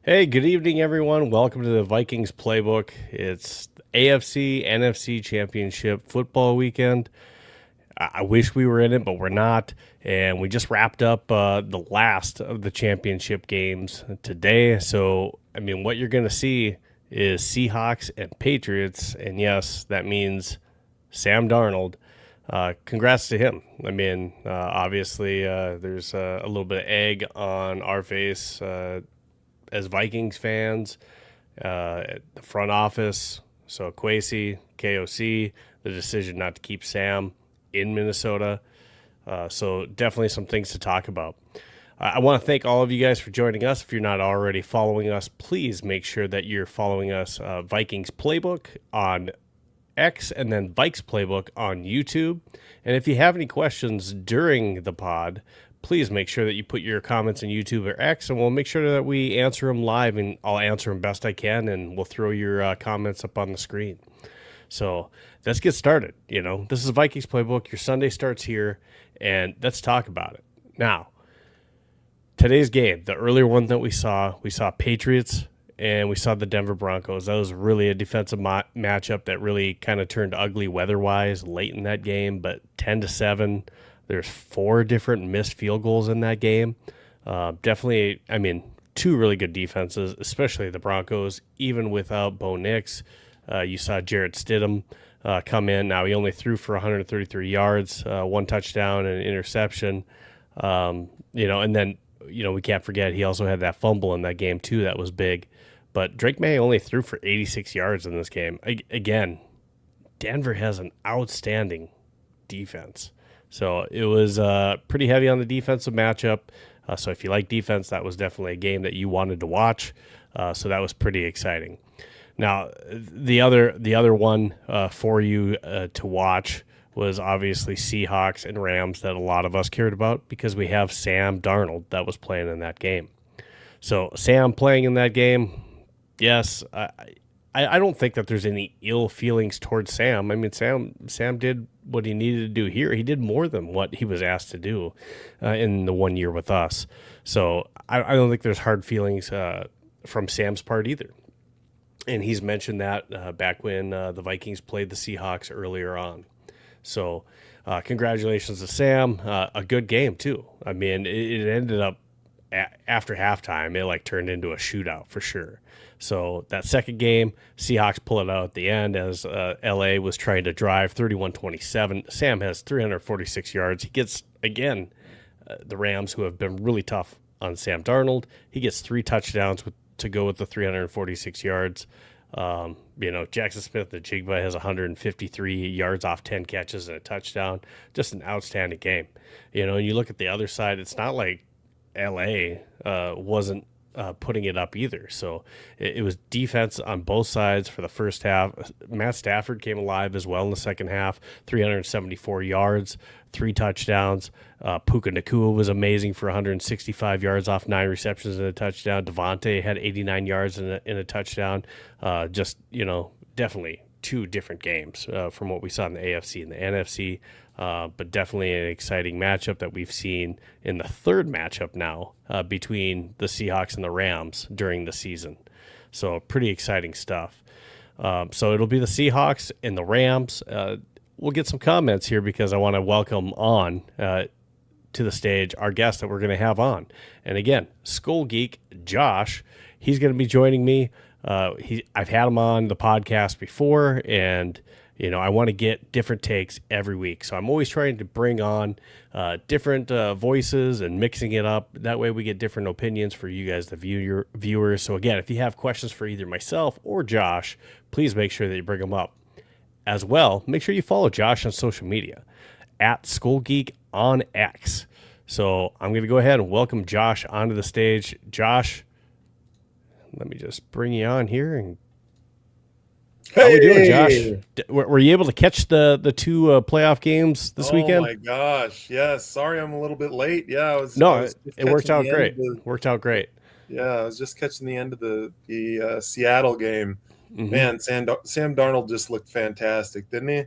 Hey, good evening, everyone. Welcome to the Vikings Playbook. It's the AFC, NFC Championship football weekend. I wish we were in it, but we're not. And we just wrapped up the last of the championship games today. So, what you're going to see is Seahawks and Patriots. And yes, that means Sam Darnold. Congrats to him. Obviously, there's a little bit of egg on our face as Vikings fans, the front office, so Kwesi, KOC, the decision not to keep Sam in Minnesota. So definitely some things to talk about. I want to thank all of you guys for joining us. If you're not already following us, please make sure that you're following us, Vikings Playbook on X and then Vikes Playbook on YouTube. And if you have any questions during the pod, please make sure that you put your comments in YouTube or X, and we'll make sure that we answer them live, and I'll answer them best I can, and we'll throw your comments up on the screen. So let's get started. This is Vikings Playbook. Your Sunday starts here, and let's talk about it. Now, today's game, the earlier one that we saw Patriots, and we saw the Denver Broncos. That was really a defensive matchup that really kind of turned ugly weather-wise late in that game, but 10-7. There's 4 different missed field goals in that game. Definitely, two really good defenses, especially the Broncos, even without Bo Nix. You saw Jarrett Stidham come in. Now, he only threw for 133 yards, 1 touchdown and an interception. And then, we can't forget he also had that fumble in that game, too. That was big. But Drake May only threw for 86 yards in this game. Again, Denver has an outstanding defense. So it was pretty heavy on the defensive matchup. So if you like defense, that was definitely a game that you wanted to watch. So that was pretty exciting. Now, the other one for you to watch was obviously Seahawks and Rams that a lot of us cared about because we have Sam Darnold that was playing in that game. So Sam playing in that game, yes, I don't think that there's any ill feelings towards Sam. Sam did what he needed to do here. He did more than what he was asked to do in the 1 year with us. So I don't think there's hard feelings from Sam's part either. And he's mentioned that back when the Vikings played the Seahawks earlier on. So congratulations to Sam. A good game, too. It ended up after halftime, it turned into a shootout for sure. So that second game, Seahawks pull it out at the end as LA was trying to drive 31-27. Sam has 346 yards. He gets, again, the Rams, who have been really tough on Sam Darnold, he gets 3 touchdowns to go with the 346 yards. Jackson Smith-Njigba has 153 yards off 10 catches and a touchdown. Just an outstanding game. And you look at the other side, it's not like LA wasn't putting it up either. So it was defense on both sides for the first half. Matt Stafford came alive as well in the second half, 374 yards, 3 touchdowns. Puka Nacua was amazing for 165 yards off 9 receptions and a touchdown. Devontae had 89 yards and a touchdown. Definitely 2 different games from what we saw in the AFC and the NFC. But definitely an exciting matchup that we've seen in the third matchup now between the Seahawks and the Rams during the season. So pretty exciting stuff. So it'll be the Seahawks and the Rams. We'll get some comments here because I want to welcome on to the stage our guest that we're going to have on. And again, Skol Geek, Josh, he's going to be joining me. I've had him on the podcast before, and I want to get different takes every week. So I'm always trying to bring on different voices and mixing it up. That way we get different opinions for you guys, the viewers. So again, if you have questions for either myself or Josh, please make sure that you bring them up. As well, make sure you follow Josh on social media at Skol Geek on X. So I'm going to go ahead and welcome Josh onto the stage. Josh, let me just bring you on here and how are we doing, Josh? Were you able to catch the 2 playoff games this weekend? Oh my gosh, yes. Sorry, I'm a little bit late. Yeah, it worked out great. Worked out great. Yeah, I was just catching the end of the Seattle game. Mm-hmm. Man, Sam Darnold just looked fantastic, didn't he?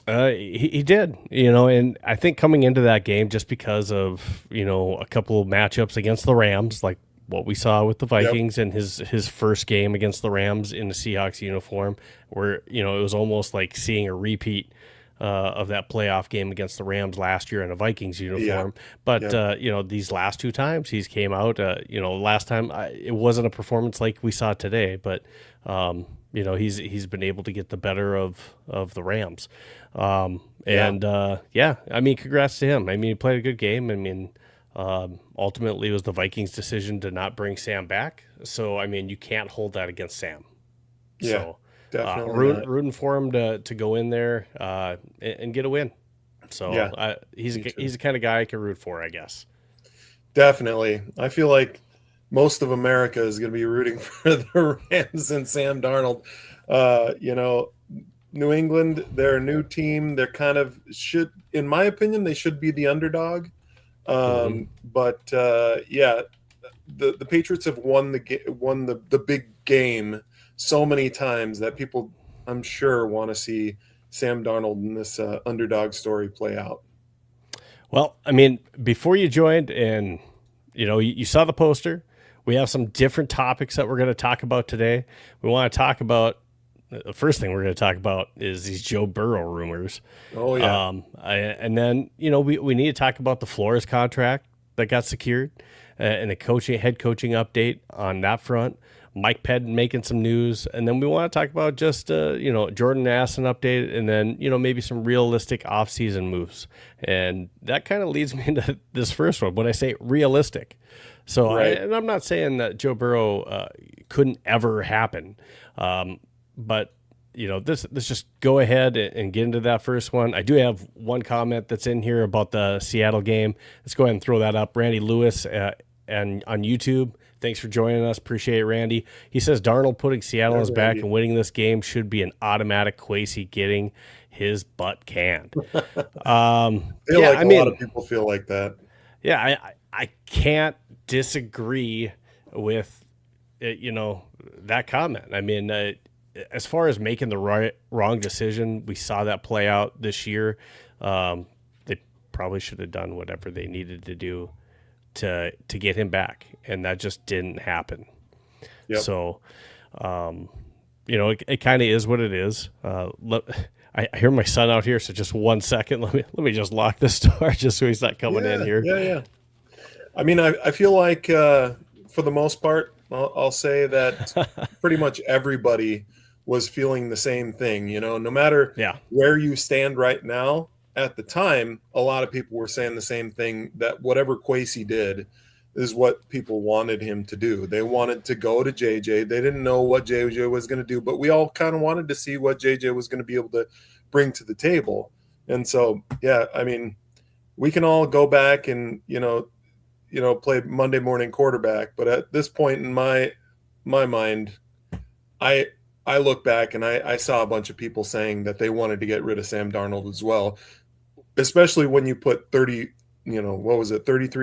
He did, and I think coming into that game, just because of a couple of matchups against the Rams, like what we saw with the Yep. Vikings in his first game against the Rams in the Seahawks uniform, where it was almost like seeing a repeat of that playoff game against the Rams last year in a Vikings uniform. But these last two times he's came out, last time it wasn't a performance like we saw today, but he's been able to get the better of the Rams. Congrats to him. I mean, he played a good game. I mean, ultimately it was the Vikings' decision to not bring Sam back. So, I mean, you can't hold that against Sam. Yeah. So, Definitely rooting for him to go in there and get a win. So he's the kind of guy I can root for, I guess. Definitely. I feel like most of America is going to be rooting for the Rams and Sam Darnold. New England, they're a new team. They're kind of in my opinion, they should be the underdog. But the Patriots have won the big game so many times that people, I'm sure, want to see Sam Darnold in this underdog story play out. Well, I mean, before you joined and, you saw the poster, we have some different topics that we're going to talk about today. We want to talk about, the first thing we're going to talk about is these Joe Burrow rumors. Oh, yeah. And then, we need to talk about the Flores contract that got secured and the head coaching update on that front. Mike Pettine making some news, and then we want to talk about just Jordan Addison update, and then maybe some realistic offseason moves, and that kind of leads me into this first one when I say realistic. So right. I'm not saying that Joe Burrow couldn't ever happen, but let's just go ahead and get into that first one. I do have one comment that's in here about the Seattle game. Let's go ahead and throw that up. Randy Lewis and on YouTube. Thanks for joining us. Appreciate it, Randy. He says Darnold putting Seattle on his back and winning this game should be an automatic Kwesi getting his butt canned. I feel like a lot of people feel like that. Yeah, I can't disagree with that comment. I mean, as far as making the wrong decision, we saw that play out this year. They probably should have done whatever they needed to do to get him back, and that just didn't happen. Yep. So, it kind of is what it is. I hear my son out here, so just 1 second. Let me just lock this door just so he's not coming in here. Yeah. I mean, I feel like for the most part, I'll say that pretty much everybody was feeling the same thing. No matter where you stand right now. At the time, a lot of people were saying the same thing, that whatever Kwesi did is what people wanted him to do. They wanted to go to JJ. They didn't know what JJ was going to do, but we all kind of wanted to see what JJ was going to be able to bring to the table. And so, I mean, we can all go back and, play Monday morning quarterback. But at this point in my mind, I look back and I saw a bunch of people saying that they wanted to get rid of Sam Darnold as well. Especially when you put $33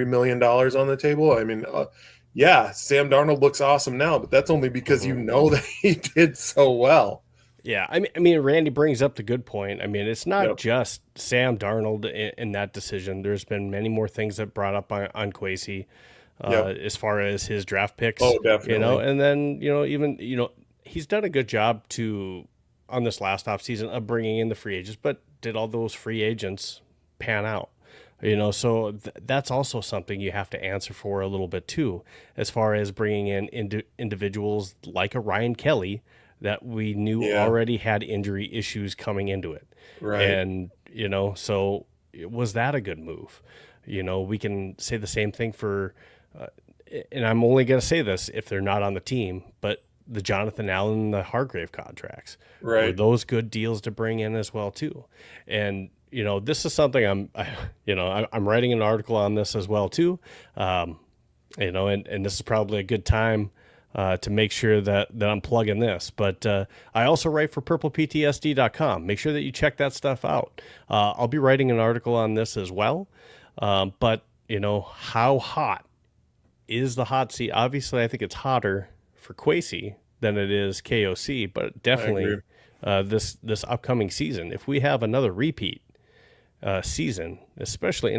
million on the table. I mean, Sam Darnold looks awesome now, but that's only because that he did so well. Yeah, I mean, Randy brings up the good point. I mean, it's not just Sam Darnold in that decision. There's been many more things that brought up on Kwesi as far as his draft picks. Oh, definitely. And then even he's done a good job on this last offseason of bringing in the free agents, but did all those free agents pan out? So that's also something you have to answer for a little bit too, as far as bringing in individuals like a Ryan Kelly that we knew already had injury issues coming into it. Right. And, so was that a good move? We can say the same thing for, and I'm only going to say this if they're not on the team, but the Jonathan Allen, the Hargrave contracts, were those good deals to bring in as well too. And, this is something I'm writing an article on this as well too. And this is probably a good time to make sure that I'm plugging this. But I also write for purpleptsd.com. Make sure that you check that stuff out. I'll be writing an article on this as well. But, how hot is the hot seat? Obviously, I think it's hotter for Kwesi than it is KOC, but definitely this upcoming season, if we have another repeat season, especially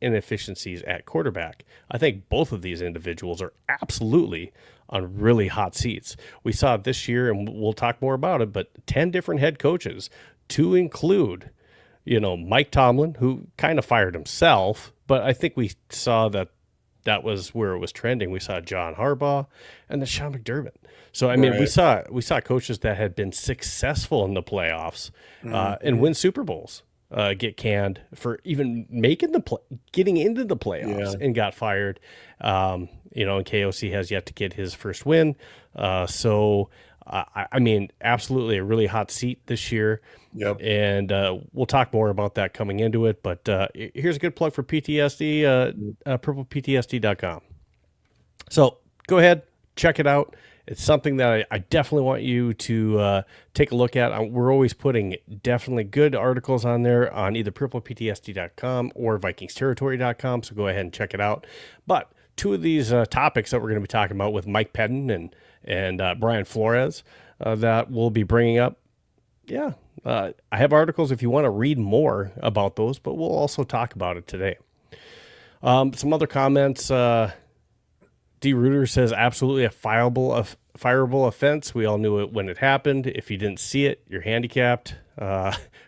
inefficiencies at quarterback. I think both of these individuals are absolutely on really hot seats. We saw it this year, and we'll talk more about it, but 10 different head coaches, to include, Mike Tomlin, who kind of fired himself, but I think we saw that was where it was trending. We saw John Harbaugh and then Sean McDermott. So, I mean, we saw coaches that had been successful in the playoffs and win Super Bowls get canned for even getting into the playoffs and got fired. And KOC has yet to get his first win. So, I mean, absolutely a really hot seat this year. Yep. And we'll talk more about that coming into it. But here's a good plug for PTSD, purpleptsd.com. So go ahead, check it out. It's something that I definitely want you to take a look at. We're always putting definitely good articles on there on either purpleptsd.com or vikingsterritory.com. So go ahead and check it out. But two of these topics that we're going to be talking about with Mike Pettine and Brian Flores that we'll be bringing up. Yeah, I have articles if you want to read more about those, but we'll also talk about it today. Some other comments. D. Reuter says absolutely a fireable offense. We all knew it when it happened. If you didn't see it, you're handicapped.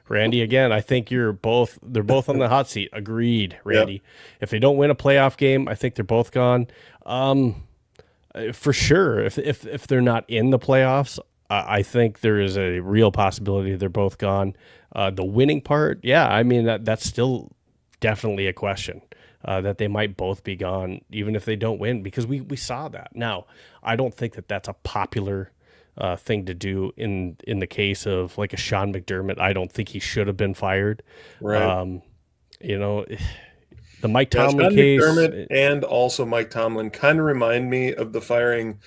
Randy, again, I think they're both on the hot seat. Agreed, Randy. Yep. If they don't win a playoff game, I think they're both gone. For sure, if they're not in the playoffs, I think there is a real possibility they're both gone. The winning part, yeah, I mean, that's still definitely a question. That they might both be gone, even if they don't win, because we saw that. Now, I don't think that's a popular thing to do in the case of like a Sean McDermott. I don't think he should have been fired. Right. The Mike Tomlin case. McDermott and also Mike Tomlin kind of remind me of the firing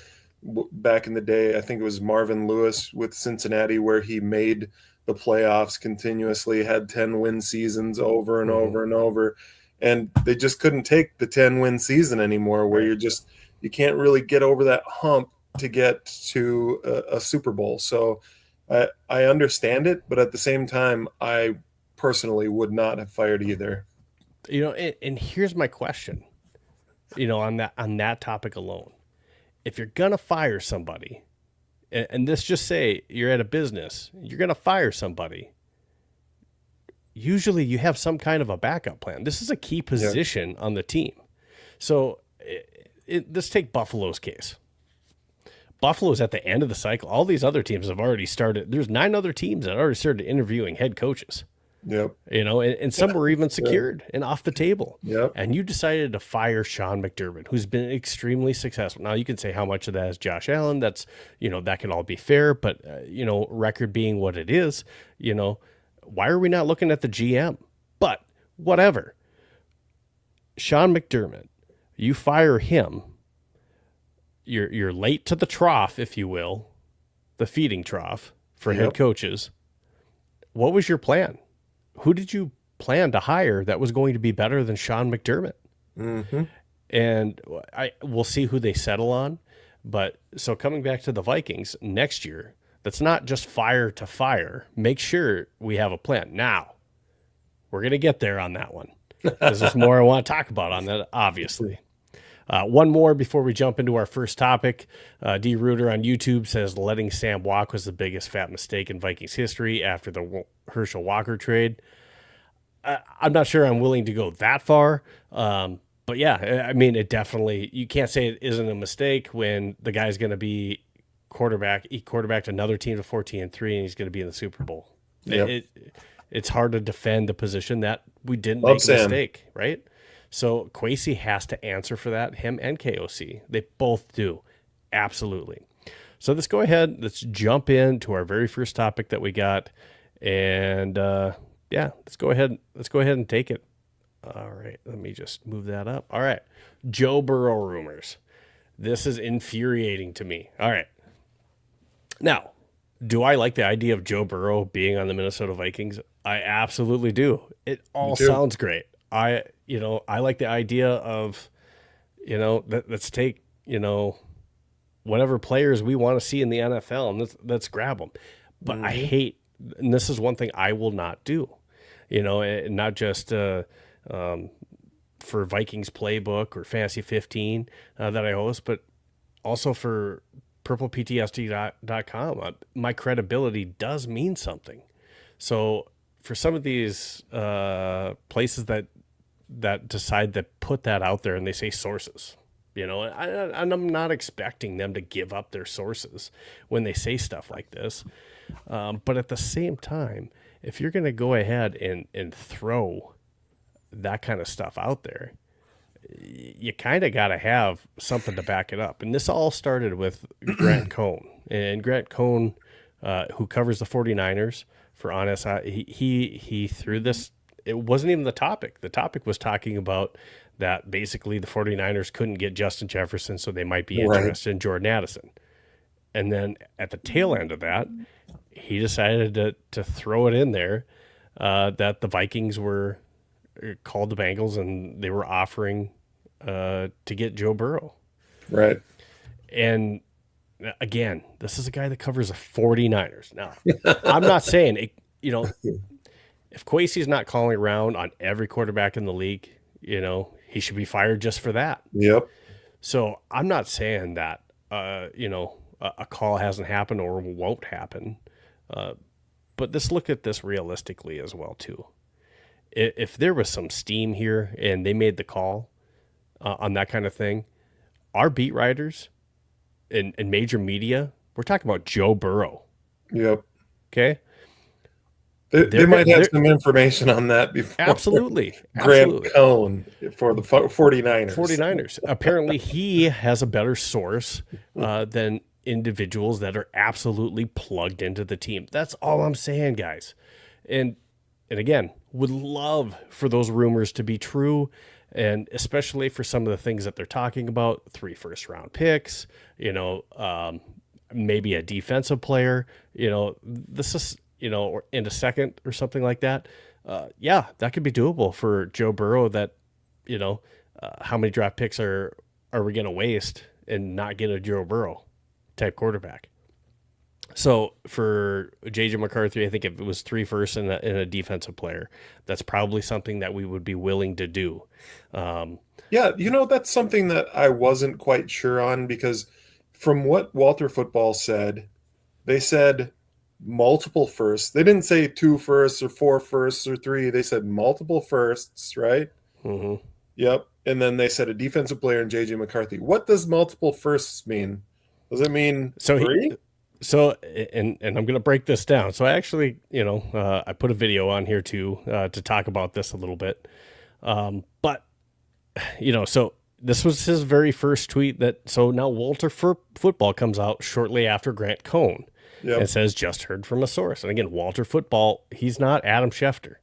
back in the day. I think it was Marvin Lewis with Cincinnati, where he made the playoffs continuously, had 10-win seasons over and over and over. And they just couldn't take the 10-win season anymore, where you can't really get over that hump to get to a Super Bowl. So I understand it, but at the same time, I personally would not have fired either. And here's my question, on that topic alone. If you're going to fire somebody, and let's just say you're at a business, you're going to fire somebody, usually you have some kind of a backup plan. This is a key position on the team. So let's take Buffalo's case. Buffalo's at the end of the cycle. All these other teams have already started. There's 9 other teams that already started interviewing head coaches. Yep. And some were even secured and off the table. Yep. And you decided to fire Sean McDermott, who's been extremely successful. Now you can say how much of that is Josh Allen. That's, that can all be fair, but record being what it is, why are we not looking at the GM? But whatever. Sean McDermott, you fire him. You're late to the trough, if you will, the feeding trough for head coaches. What was your plan? Who did you plan to hire that was going to be better than Sean McDermott? Mm-hmm. And we'll see who they settle on. But so coming back to the Vikings next year, that's not just fire to fire. Make sure we have a plan. Now, we're going to get there on that one, because there's more I want to talk about on that, obviously. One more before we jump into our first topic. D. Reuter on YouTube says letting Sam walk was the biggest fat mistake in Vikings history after the Herschel Walker trade. I'm not sure I'm willing to go that far. But yeah, I mean, it definitely, you can't say it isn't a mistake when the guy's going to be he quarterbacked another team to 14-3, and he's going to be in the Super Bowl. Yep. It's hard to defend the position that we didn't make a mistake, right? So Kwesi has to answer for that, him and KOC. They both do. Absolutely. So let's go ahead. Let's jump into our very first topic that we got. And let's go ahead and take it. All right. Let me just move that up. All right. Joe Burrow rumors. This is infuriating to me. All right. Now, do I like the idea of Joe Burrow being on the Minnesota Vikings? I absolutely do. It all sounds great. I like the idea of, let's take, whatever players we want to see in the NFL and let's grab them. But I hate, and this is one thing I will not do, not just for Vikings Playbook or Fantasy 15 that I host, but also for purpleptsd.com. My credibility does mean something. So for some of these places that decide to put that out there and they say sources, and I'm not expecting them to give up their sources when they say stuff like this. But at the same time, if you're going to go ahead and throw that kind of stuff out there, you kind of got to have something to back it up. And this all started with Grant Cohn. And Grant Cohn, who covers the 49ers for Honest, he threw this. It wasn't even the topic. The topic was talking about that basically the 49ers couldn't get Justin Jefferson, so they might be interested in Jordan Addison. And then at the tail end of that, he decided to throw it in there that the Vikings were called the Bengals and they were offering to get Joe Burrow. Right. And again, this is a guy that covers the 49ers. Now, I'm not saying, if Kwesi's not calling around on every quarterback in the league, he should be fired just for that. Yep. So I'm not saying that, a call hasn't happened or won't happen. But let's look at this realistically as well, too. If there was some steam here and they made the call on that kind of thing, our beat writers and major media, we're talking about Joe Burrow. Yep. Okay. They might have some information on that before. Absolutely. Grant Cohn for the 49ers. 49ers. Apparently he has a better source than individuals that are absolutely plugged into the team. That's all I'm saying, guys. And again, would love for those rumors to be true, and especially for some of the things that they're talking about, 3 first-round picks, maybe a defensive player, this is, or in a second or something like that. That could be doable for Joe Burrow. That, how many draft picks are we going to waste and not get a Joe Burrow type quarterback? So for JJ McCarthy, I think if it was 3 firsts and a defensive player, that's probably something that we would be willing to do. That's something that I wasn't quite sure on, because from what Walter Football said, they said multiple firsts. They didn't say 2 firsts or 4 firsts or 3. They said multiple firsts, right? Mm-hmm. Yep. And then they said a defensive player in JJ McCarthy. What does multiple firsts mean? Does it mean 3? And I'm going to break this down. So I actually, I put a video on here too, to talk about this a little bit. But so this was his very first tweet so now Walter Football comes out shortly after Grant Cohn and says, just heard from a source. And again, Walter Football, he's not Adam Schefter.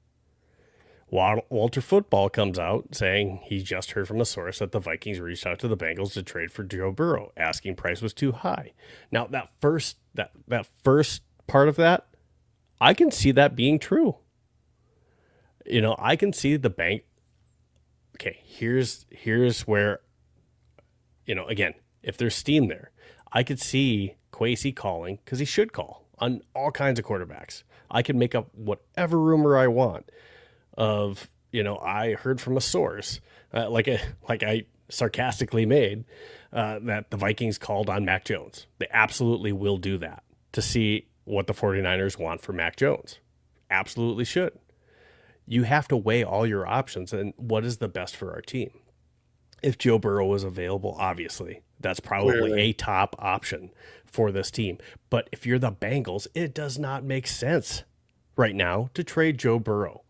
Walter Football comes out saying he just heard from a source that the Vikings reached out to the Bengals to trade for Joe Burrow. Asking price was too high. Now that first part of that, I can see that being true. I can see the bank. Okay, here's where, again, if there's steam there, I could see Kwesi calling, because he should call on all kinds of quarterbacks. I can make up whatever rumor I want. Of, I heard from a source, like I sarcastically made, that the Vikings called on Mac Jones. They absolutely will do that to see what the 49ers want for Mac Jones. Absolutely should. You have to weigh all your options and what is the best for our team. If Joe Burrow was available, obviously, that's probably a top option for this team. But if you're the Bengals, it does not make sense right now to trade Joe Burrow.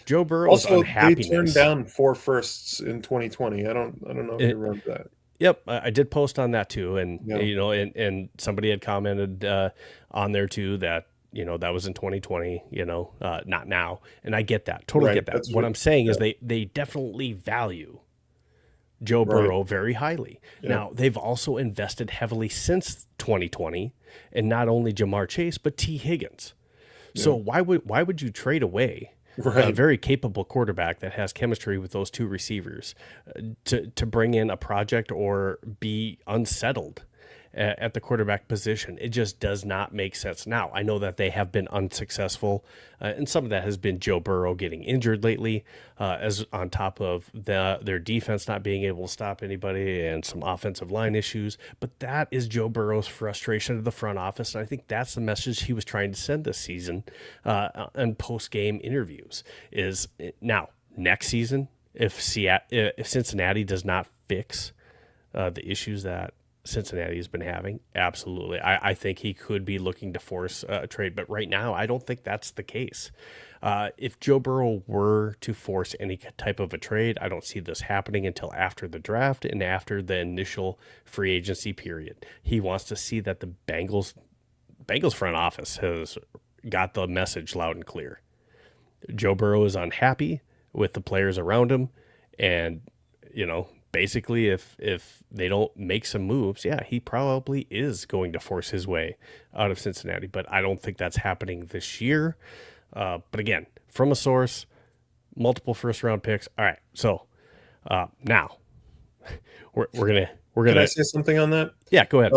Joe Burrow's also, unhappiness. They turned down 4 firsts in 2020. I don't know if you remember that. Yep, I did post on that too, and and somebody had commented on there too that that was in 2020. Not now, and I get that, totally get that. What I'm saying is they definitely value Joe Burrow very highly. Yeah. Now they've also invested heavily since 2020, and not only Jamar Chase but T. Higgins. So why would you trade away a very capable quarterback that has chemistry with those 2 receivers to bring in a project or be unsettled at the quarterback position. It just does not make sense. Now, I know that they have been unsuccessful, and some of that has been Joe Burrow getting injured lately, as on top of their defense not being able to stop anybody and some offensive line issues. But that is Joe Burrow's frustration of the front office, and I think that's the message he was trying to send this season in post-game interviews. Is now next season, if Cincinnati does not fix the issues that Cincinnati has been having, absolutely. I think he could be looking to force a trade, but right now I don't think that's the case. If Joe Burrow were to force any type of a trade, I don't see this happening until after the draft and after the initial free agency period. He wants to see that the Bengals front office has got the message loud and clear. Joe Burrow is unhappy with the players around him, and basically, if they don't make some moves, yeah, he probably is going to force his way out of Cincinnati. But I don't think that's happening this year. But again, from a source, multiple first-round picks. All right, so now we're gonna. Can I say something on that? Yeah, go ahead.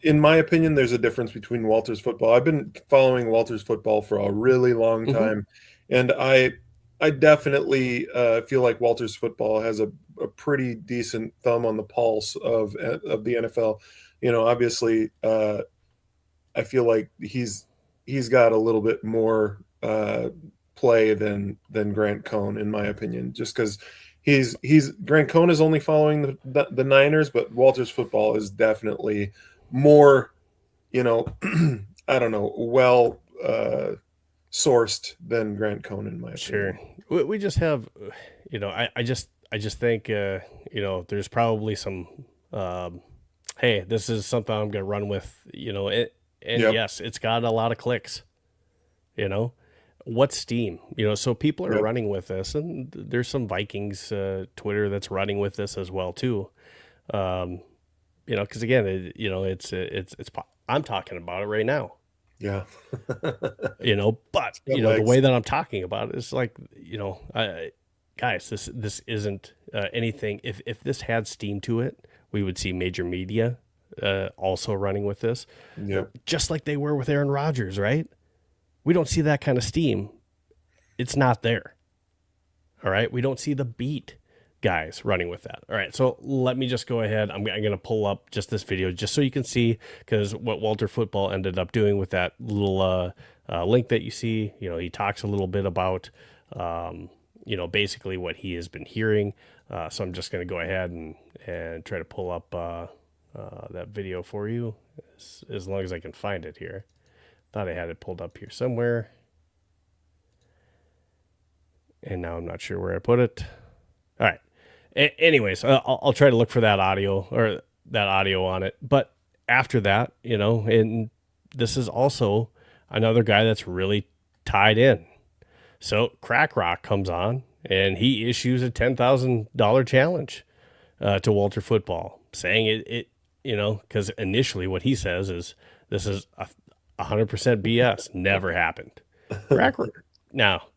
In my opinion, there's a difference between Walters football. I've been following Walters football for a really long time, and I definitely feel like Walters football has a pretty decent thumb on the pulse of the NFL. Obviously, I feel like he's got a little bit more play than Grant Cohn, in my opinion, just because Grant Cohn is only following the Niners, but Walters football is definitely more, I don't know, well sourced than Grant Cohn, in my opinion. Sure. We just have, I just think, there's probably some, hey, this is something I'm going to run with, yes, it's got a lot of clicks, what's steam, so people are running with this, and there's some Vikings Twitter that's running with this as well too. Cause again, it's I'm talking about it right now. Yeah. But the way that I'm talking about it is like, guys, this isn't anything. If this had steam to it, we would see major media also running with this. Yeah. Just like they were with Aaron Rodgers, right? We don't see that kind of steam. It's not there. All right. We don't see the beat guys running with that. All right. So let me just go ahead. I'm going to pull up just this video just so you can see, because what Walter Football ended up doing with that little link that you see, he talks a little bit about, basically what he has been hearing. So I'm just going to go ahead and try to pull up that video for you as long as I can find it here. Thought I had it pulled up here somewhere. And now I'm not sure where I put it. All right. Anyways, I'll try to look for that audio on it. But after that, and this is also another guy that's really tied in. So Crack Rock comes on and he issues a $10,000 challenge to Walter Football, saying it because initially what he says is this is 100% BS, never happened. Crack Rock. Now,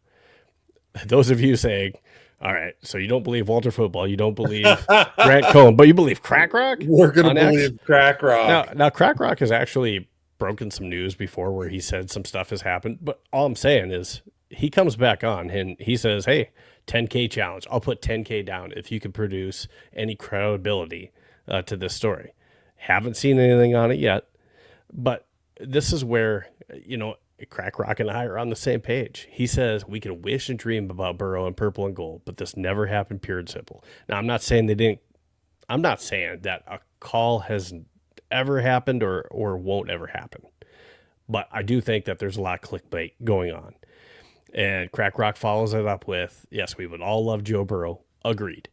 those of you saying, all right, so you don't believe Walter Football, you don't believe Grant Cohn, but you believe Crack Rock? We're going to believe Crack Rock. Now, Crack Rock has actually broken some news before where he said some stuff has happened, but all I'm saying is he comes back on and he says, hey, 10K challenge. I'll put 10K down if you can produce any credibility to this story. Haven't seen anything on it yet, but this is where, Crack Rock and I are on the same page. He says we can wish and dream about Burrow and purple and gold, but this never happened, pure and simple. Now, I'm not saying that a call has ever happened or won't ever happen, but I do think that there's a lot of clickbait going on. And Crack Rock follows it up with, yes, we would all love Joe Burrow. Agreed.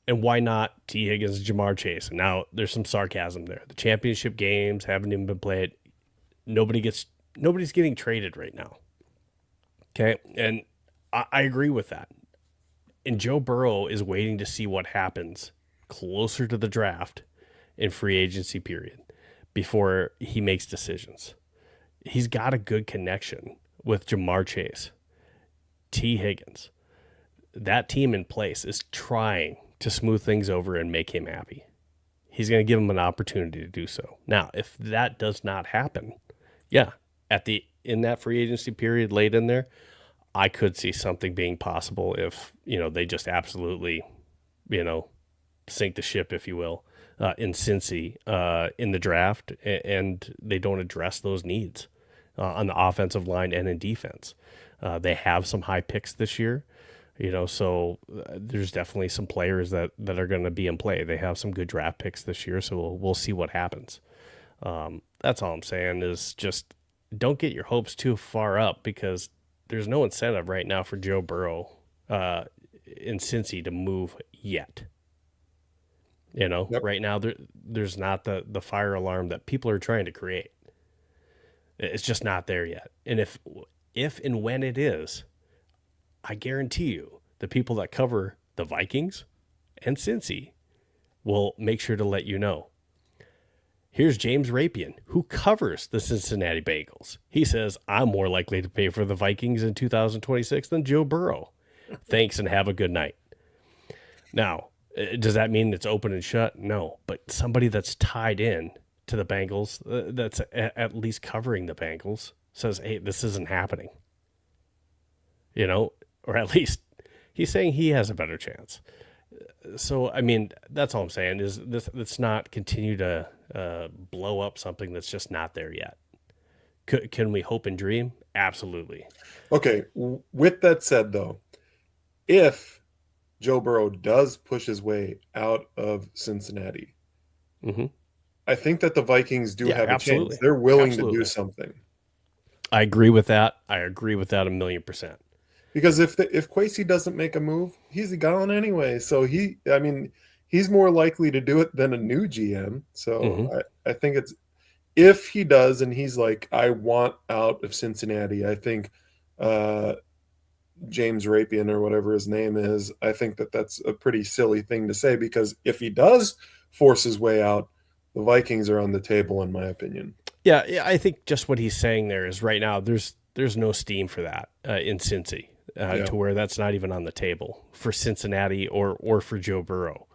And why not T. Higgins and Jamar Chase? And now there's some sarcasm there. The championship games haven't even been played. Nobody's getting traded right now. Okay. And I agree with that. And Joe Burrow is waiting to see what happens closer to the draft in free agency period before he makes decisions. He's got a good connection with Jamar Chase, T. Higgins. That team in place is trying to smooth things over and make him happy. he's going to give him an opportunity to do so. Now, if that does not happen, yeah, in that free agency period late in there, I could see something being possible if, they just absolutely, sink the ship, if you will, in Cincy in the draft, and they don't address those needs on the offensive line and in defense. They have some high picks this year, so there's definitely some players that are going to be in play. They have some good draft picks this year, so we'll see what happens. That's all I'm saying is just don't get your hopes too far up, because there's no incentive right now for Joe Burrow in Cincy to move yet. Yep. Right now there's not the fire alarm that people are trying to create. It's just not there yet. And if and when it is, I guarantee you the people that cover the Vikings and Cincy will make sure to let you know. Here's James Rapian, who covers the Cincinnati Bengals. He says, I'm more likely to pay for the Vikings in 2026 than Joe Burrow. Thanks and have a good night. Now, does that mean it's open and shut? No, but somebody that's tied in to the Bengals, that's at least covering the Bengals, says, hey, this isn't happening. Or at least he's saying he has a better chance. So, I mean, that's all I'm saying is let's not continue to blow up something that's just not there yet. Can we hope and dream? Absolutely. Okay. With that said, though, if Joe Burrow does push his way out of Cincinnati, I think that the Vikings do have a chance. They're willing to do something. I agree with that. I agree with that 1,000,000%. Because if Kwesi doesn't make a move, he's gone anyway. So he's more likely to do it than a new GM. So I think it's, if he does and he's like, I want out of Cincinnati, I think James Rapian or whatever his name is, I think that's a pretty silly thing to say, because if he does force his way out, the Vikings are on the table, in my opinion. Yeah, I think just what he's saying there is right now there's no steam for that in Cincy. To where that's not even on the table for Cincinnati or for Joe Burrow.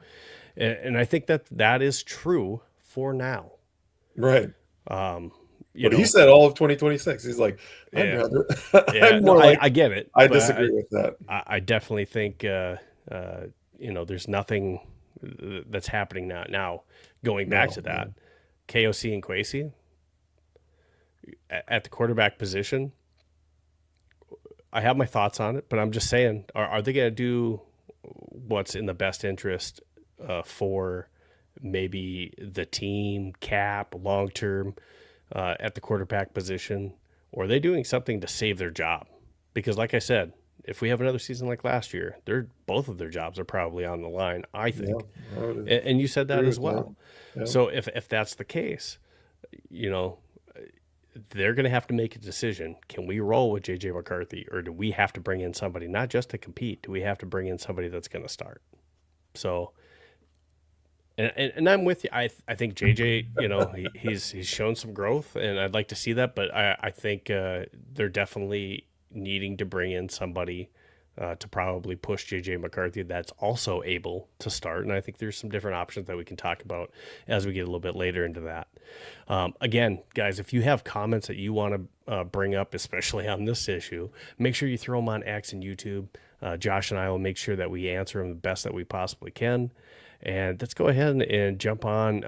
And I think that is true for now. Right. But he said all of 2026. He's like, I'd rather. I get it. I disagree with that. I definitely think, there's nothing that's happening now. Now, going back to that, KOC and Kwesi at the quarterback position, I have my thoughts on it, but I'm just saying, are they going to do what's in the best interest for maybe the team, cap, long-term at the quarterback position? Or are they doing something to save their job? Because like I said, if we have another season like last year, both of their jobs are probably on the line, I think. Yeah, and you said that as well. Yeah. So if that's the case, they're going to have to make a decision. Can we roll with J.J. McCarthy, or do we have to bring in somebody not just to compete? Do we have to bring in somebody that's going to start? So, and I'm with you. I think J.J., he's shown some growth, and I'd like to see that. But I think they're definitely needing to bring in somebody to probably push J.J. McCarthy that's also able to start. And I think there's some different options that we can talk about as we get a little bit later into that. Again, guys, if you have comments that you want to bring up, especially on this issue, make sure you throw them on X and YouTube. Josh and I will make sure that we answer them the best that we possibly can. And let's go ahead and jump on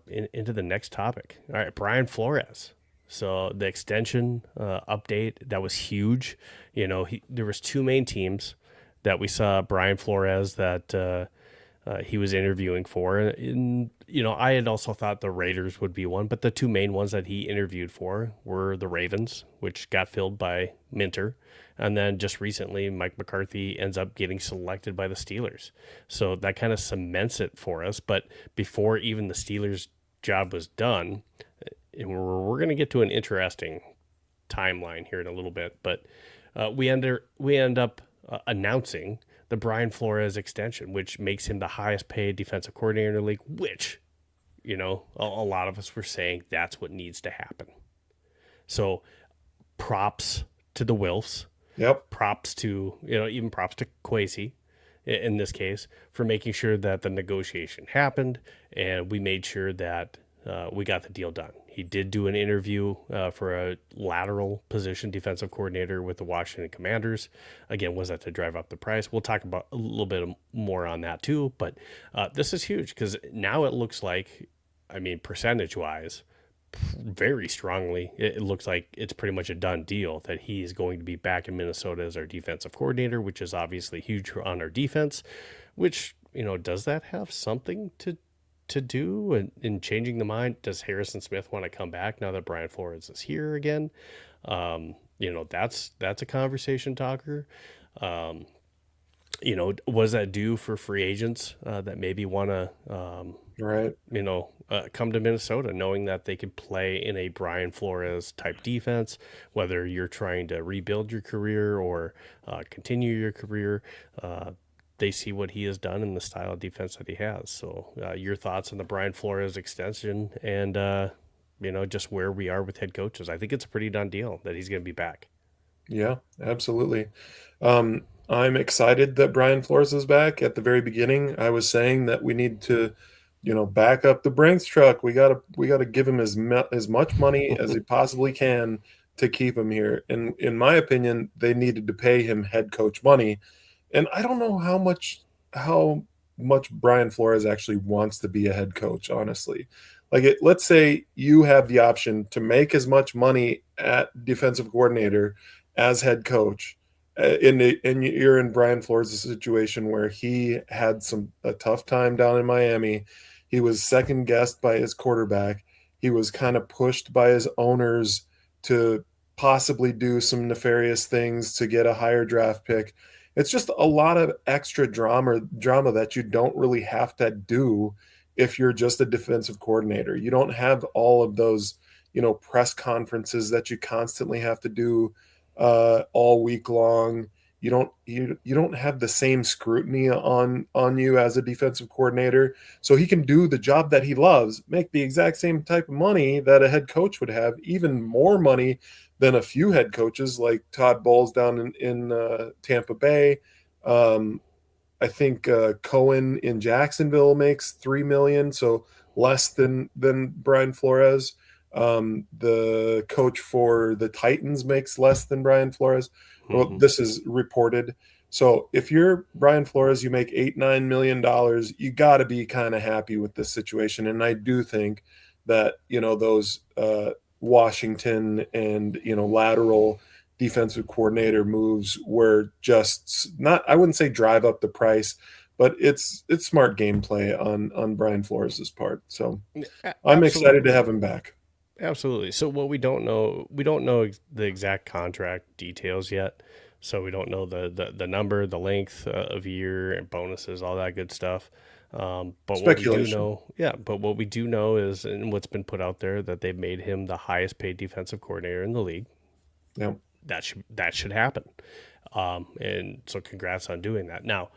into the next topic. All right, Brian Flores. So the extension update, that was huge. There was two main teams that we saw Brian Flores that he was interviewing for. And, I had also thought the Raiders would be one, but the two main ones that he interviewed for were the Ravens, which got filled by Minter. And then just recently, Mike McCarthy ends up getting selected by the Steelers. So that kind of cements it for us. But before even the Steelers' job was done, and we're going to get to an interesting timeline here in a little bit, but we end up announcing the Brian Flores extension, which makes him the highest paid defensive coordinator in the league, which, a lot of us were saying that's what needs to happen. So props to the Wilfs. Yep. Props to, even props to Kwesi. in this case, for making sure that the negotiation happened and we made sure that we got the deal done. He did do an interview for a lateral position defensive coordinator with the Washington Commanders. Again, was that to drive up the price? We'll talk about a little bit more on that too. But this is huge because now it looks like, I mean, percentage-wise, very strongly, it looks like it's pretty much a done deal that he is going to be back in Minnesota as our defensive coordinator, which is obviously huge on our defense, which, does that have something to do in changing the mind? Does Harrison Smith want to come back now that Brian Flores is here again? That's a conversation talker. Was that due for free agents that maybe want to, come to Minnesota knowing that they could play in a Brian Flores type defense, whether you're trying to rebuild your career or continue your career. They see what he has done in the style of defense that he has. So your thoughts on the Brian Flores extension and, just where we are with head coaches. I think it's a pretty done deal that he's going to be back. Yeah, absolutely. I'm excited that Brian Flores is back. At the very beginning, I was saying that we need to, back up the Brinks truck. We gotta give him as much money as he possibly can to keep him here. And in my opinion, they needed to pay him head coach money. And I don't know how much Brian Flores actually wants to be a head coach, honestly. Let's say you have the option to make as much money at defensive coordinator as head coach, and you're in Brian Flores' situation where he had a tough time down in Miami. He was second guessed by his quarterback. He was kind of pushed by his owners to possibly do some nefarious things to get a higher draft pick. It's just a lot of extra drama that you don't really have to do if you're just a defensive coordinator. You don't have all of those, press conferences that you constantly have to do all week long. You don't have the same scrutiny on you as a defensive coordinator. So he can do the job that he loves, make the exact same type of money that a head coach would have, even more money than a few head coaches like Todd Bowles down in Tampa Bay. I think Cohen in Jacksonville makes $3 million, so less than Brian Flores. The coach for the Titans makes less than Brian Flores. Well, this is reported. So if you're Brian Flores, you make $8-9 million. You got to be kind of happy with this situation. And I do think that those Washington and lateral defensive coordinator moves were just not, I wouldn't say drive up the price, but it's smart gameplay on Brian Flores' part. So I'm excited to have him back. Absolutely. So what we don't know the exact contract details yet. So we don't know the number, the length of year and bonuses, all that good stuff. But what we do know is, and what's been put out there, that they've made him the highest paid defensive coordinator in the league. Yeah. That should happen. And so congrats on doing that. Now,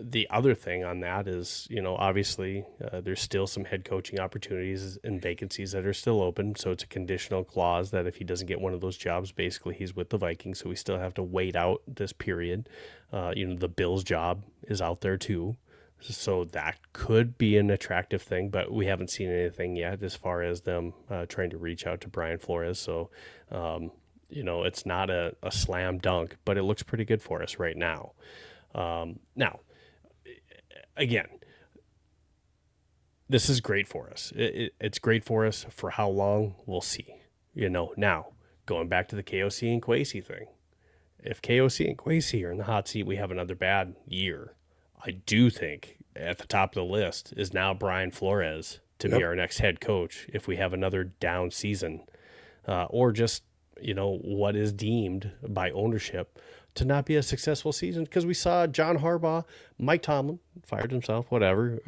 the other thing on that is, obviously there's still some head coaching opportunities and vacancies that are still open. So it's a conditional clause that if he doesn't get one of those jobs, basically he's with the Vikings. So we still have to wait out this period. The Bills job is out there too. So that could be an attractive thing, but we haven't seen anything yet as far as them trying to reach out to Brian Flores. So, it's not a slam dunk, but it looks pretty good for us right now. Now, again, this is great for us. It's great for us for how long, we'll see. Now, going back to the KOC and Kwesi thing, if KOC and Kwesi are in the hot seat, we have another bad year. I do think at the top of the list is now Brian Flores to be our next head coach if we have another down season, or just, what is deemed by ownership to not be a successful season, because we saw John Harbaugh, Mike Tomlin fired himself, whatever.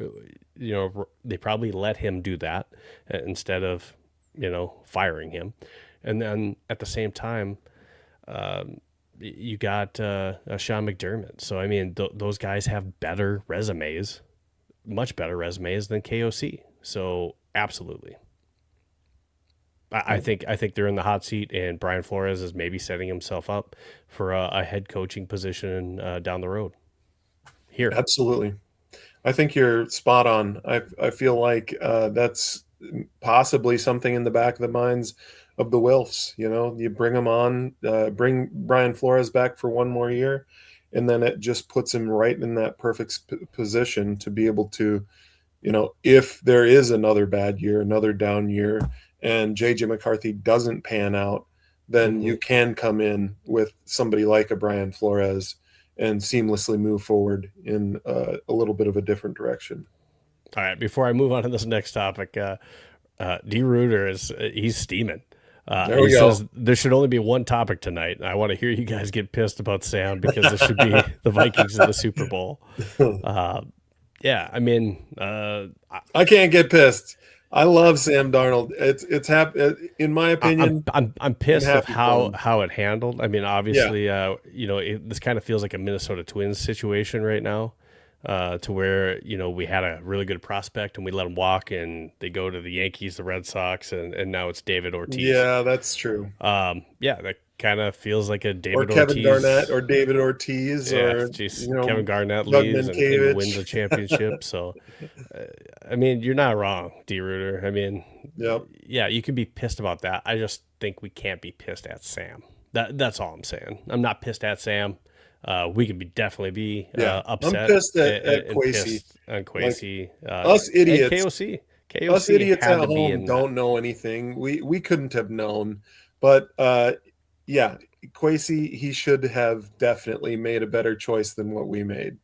They probably let him do that instead of, firing him. And then at the same time, you got Sean McDermott. So, I mean, those guys have better resumes, much better resumes than KOC. So, absolutely. I think they're in the hot seat, and Brian Flores is maybe setting himself up for a head coaching position down the road. here. Absolutely. I think you're spot on. I feel like that's possibly something in the back of the minds of the Wilfs. You know, you bring them on, bring Brian Flores back for one more year, and then it just puts him right in that perfect position to be able to, you know, if there is another bad year, another down year, and JJ McCarthy doesn't pan out, then you can come in with somebody like a Brian Flores and seamlessly move forward in a little bit of a different direction. All right, before I move on to this next topic, D. Reuter he's steaming. He says there should only be one topic tonight. I want to hear you guys get pissed about Sam because this should be the Vikings in the Super Bowl. Yeah, I mean, I can't get pissed. I love Sam Darnold. It's in my opinion. I'm pissed at how it handled. I mean, obviously, you know, this kind of feels like a Minnesota Twins situation right now, to where, you know, we had a really good prospect and we let him walk, and they go to the Yankees, the Red Sox, and now it's David Ortiz. Yeah, that's true. Yeah, that kind of feels like a David Ortiz. Or Kevin Ortiz. Garnett or David Ortiz. Yeah, or you know, Kevin Garnett leaves and wins a championship. So, I mean, you're not wrong, D. Reuter. I mean, yeah, you can be pissed about that. I just think we can't be pissed at Sam. That's all I'm saying. I'm not pissed at Sam. We could definitely be upset. I'm pissed at Kwesi. On Kwesi. Us idiots. KOC. Us idiots at home don't know anything. We couldn't have known. But yeah, Kwesi, he should have definitely made a better choice than what we made.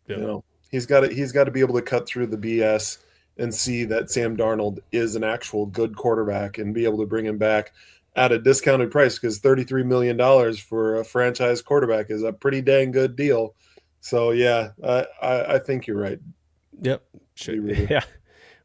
You know, he's got to be able to cut through the BS and see that Sam Darnold is an actual good quarterback and be able to bring him back at a discounted price, because $33 million for a franchise quarterback is a pretty dang good deal. So yeah, I think you're right. Yep. Yeah.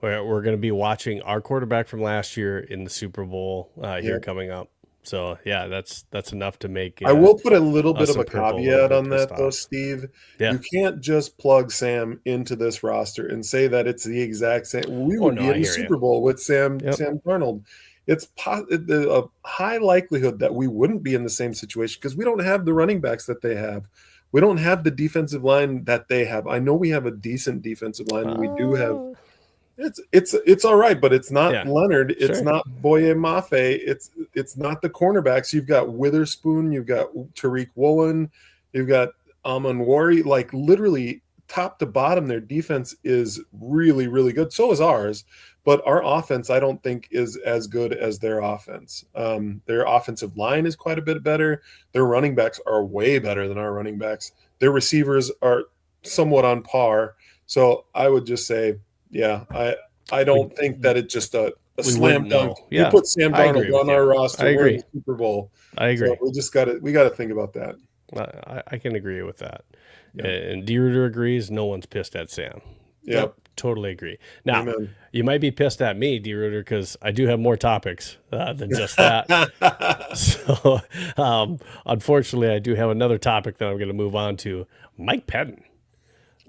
We're going to be watching our quarterback from last year in the Super Bowl here coming up. So yeah, that's enough to make. I will put a little bit of a caveat on that though, Steve. Yeah. You can't just plug Sam into this roster and say that it's the exact same. We would be in the Super Bowl with Sam Darnold. It's a high likelihood that we wouldn't be in the same situation because we don't have the running backs that they have. We don't have the defensive line that they have. I know we have a decent defensive line, and we do have. It's all right, but it's not Leonard. It's not Boye Mafe. It's not the cornerbacks. You've got Witherspoon. You've got Tariq Woolen. You've got Amanwari. Like literally top to bottom, their defense is really, really good. So is ours. But our offense, I don't think, is as good as their offense. Their offensive line is quite a bit better. Their running backs are way better than our running backs. Their receivers are somewhat on par. So I would just say, yeah, I don't think that it's just a slam dunk. Yeah. We put Sam Darnold on our roster. I agree. We're in the Super Bowl. I agree. So we got to think about that. I can agree with that. Yeah. And D. Reuter agrees. No one's pissed at Sam. Yep. Totally agree. Now, you might be pissed at me, D. Reuter, because I do have more topics than just that. So, unfortunately, I do have another topic that I'm going to move on to. Mike Pettine.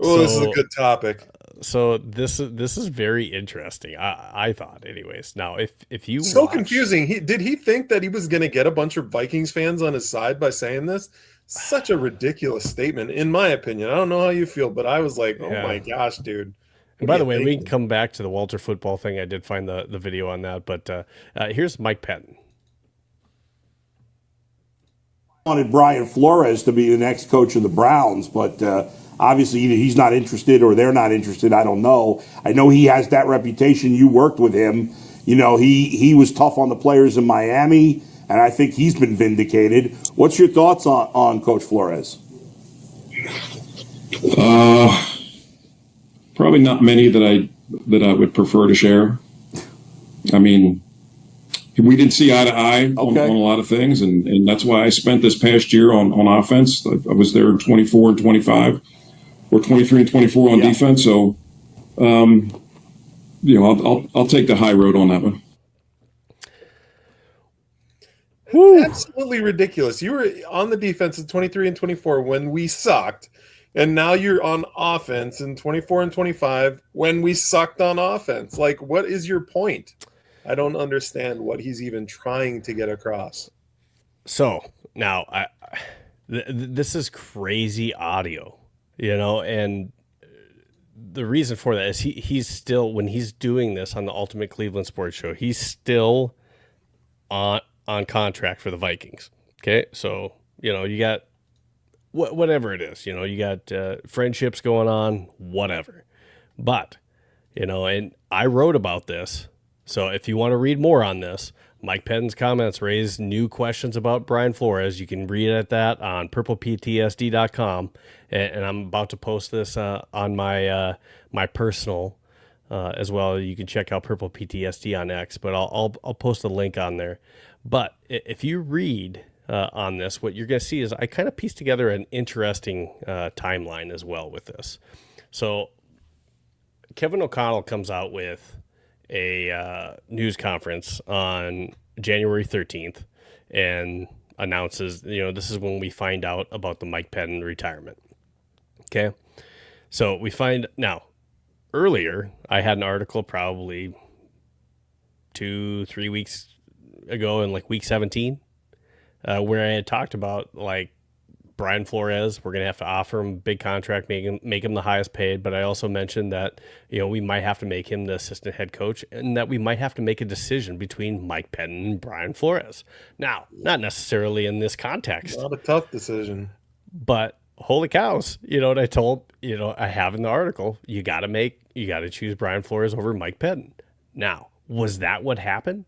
Oh, this is a good topic. So this is very interesting. I thought, anyways. Now, if you confusing. Did he think that he was going to get a bunch of Vikings fans on his side by saying this? Such a ridiculous statement, in my opinion. I don't know how you feel, but I was like, oh my gosh, dude. And by the way, we can come back to the Walter football thing. I did find the video on that, but here's Mike Pettine. I wanted Brian Flores to be the next coach of the Browns, but obviously either he's not interested or they're not interested. I don't know. I know he has that reputation. You worked with him. You know, he was tough on the players in Miami, and I think he's been vindicated. What's your thoughts on Coach Flores? Probably not many that I would prefer to share. I mean, we didn't see eye to eye on a lot of things, and that's why I spent this past year on offense. I was there 24 and 25, or 23 and 24 on defense. So, you know, I'll take the high road on that one. Absolutely ridiculous. You were on the defense in 23 and 24 when we sucked. And now you're on offense in 24 and 25 when we sucked on offense. Like, what is your point? I don't understand what he's even trying to get across. So now this is crazy audio. And the reason for that is he's still, when he's doing this on the Ultimate Cleveland Sports Show, he's still on contract for the Vikings. Okay, so you got whatever it is, you got friendships going on, whatever. But and I wrote about this, so if you want to read more on this, Mike Pettine's comments raised new questions about Brian Flores. You can read at that on purpleptsd.com, and I'm about to post this on my my personal as well. You can check out Purple PTSD on X, but I'll post a link on there. But if you read on this, what you're going to see is I kind of pieced together an interesting timeline as well with this. So Kevin O'Connell comes out with a news conference on January 13th and announces, this is when we find out about the Mike Pettine retirement. Okay. So we find now earlier, I had an article probably 2-3 weeks ago in like week 17, where I had talked about like Brian Flores, we're going to have to offer him a big contract, make him the highest paid. But I also mentioned that, we might have to make him the assistant head coach and that we might have to make a decision between Mike Pettine and Brian Flores. Now, not necessarily in this context. Not a tough decision. But holy cows, what I told, I have in the article, you got to choose Brian Flores over Mike Pettine. Now, was that what happened?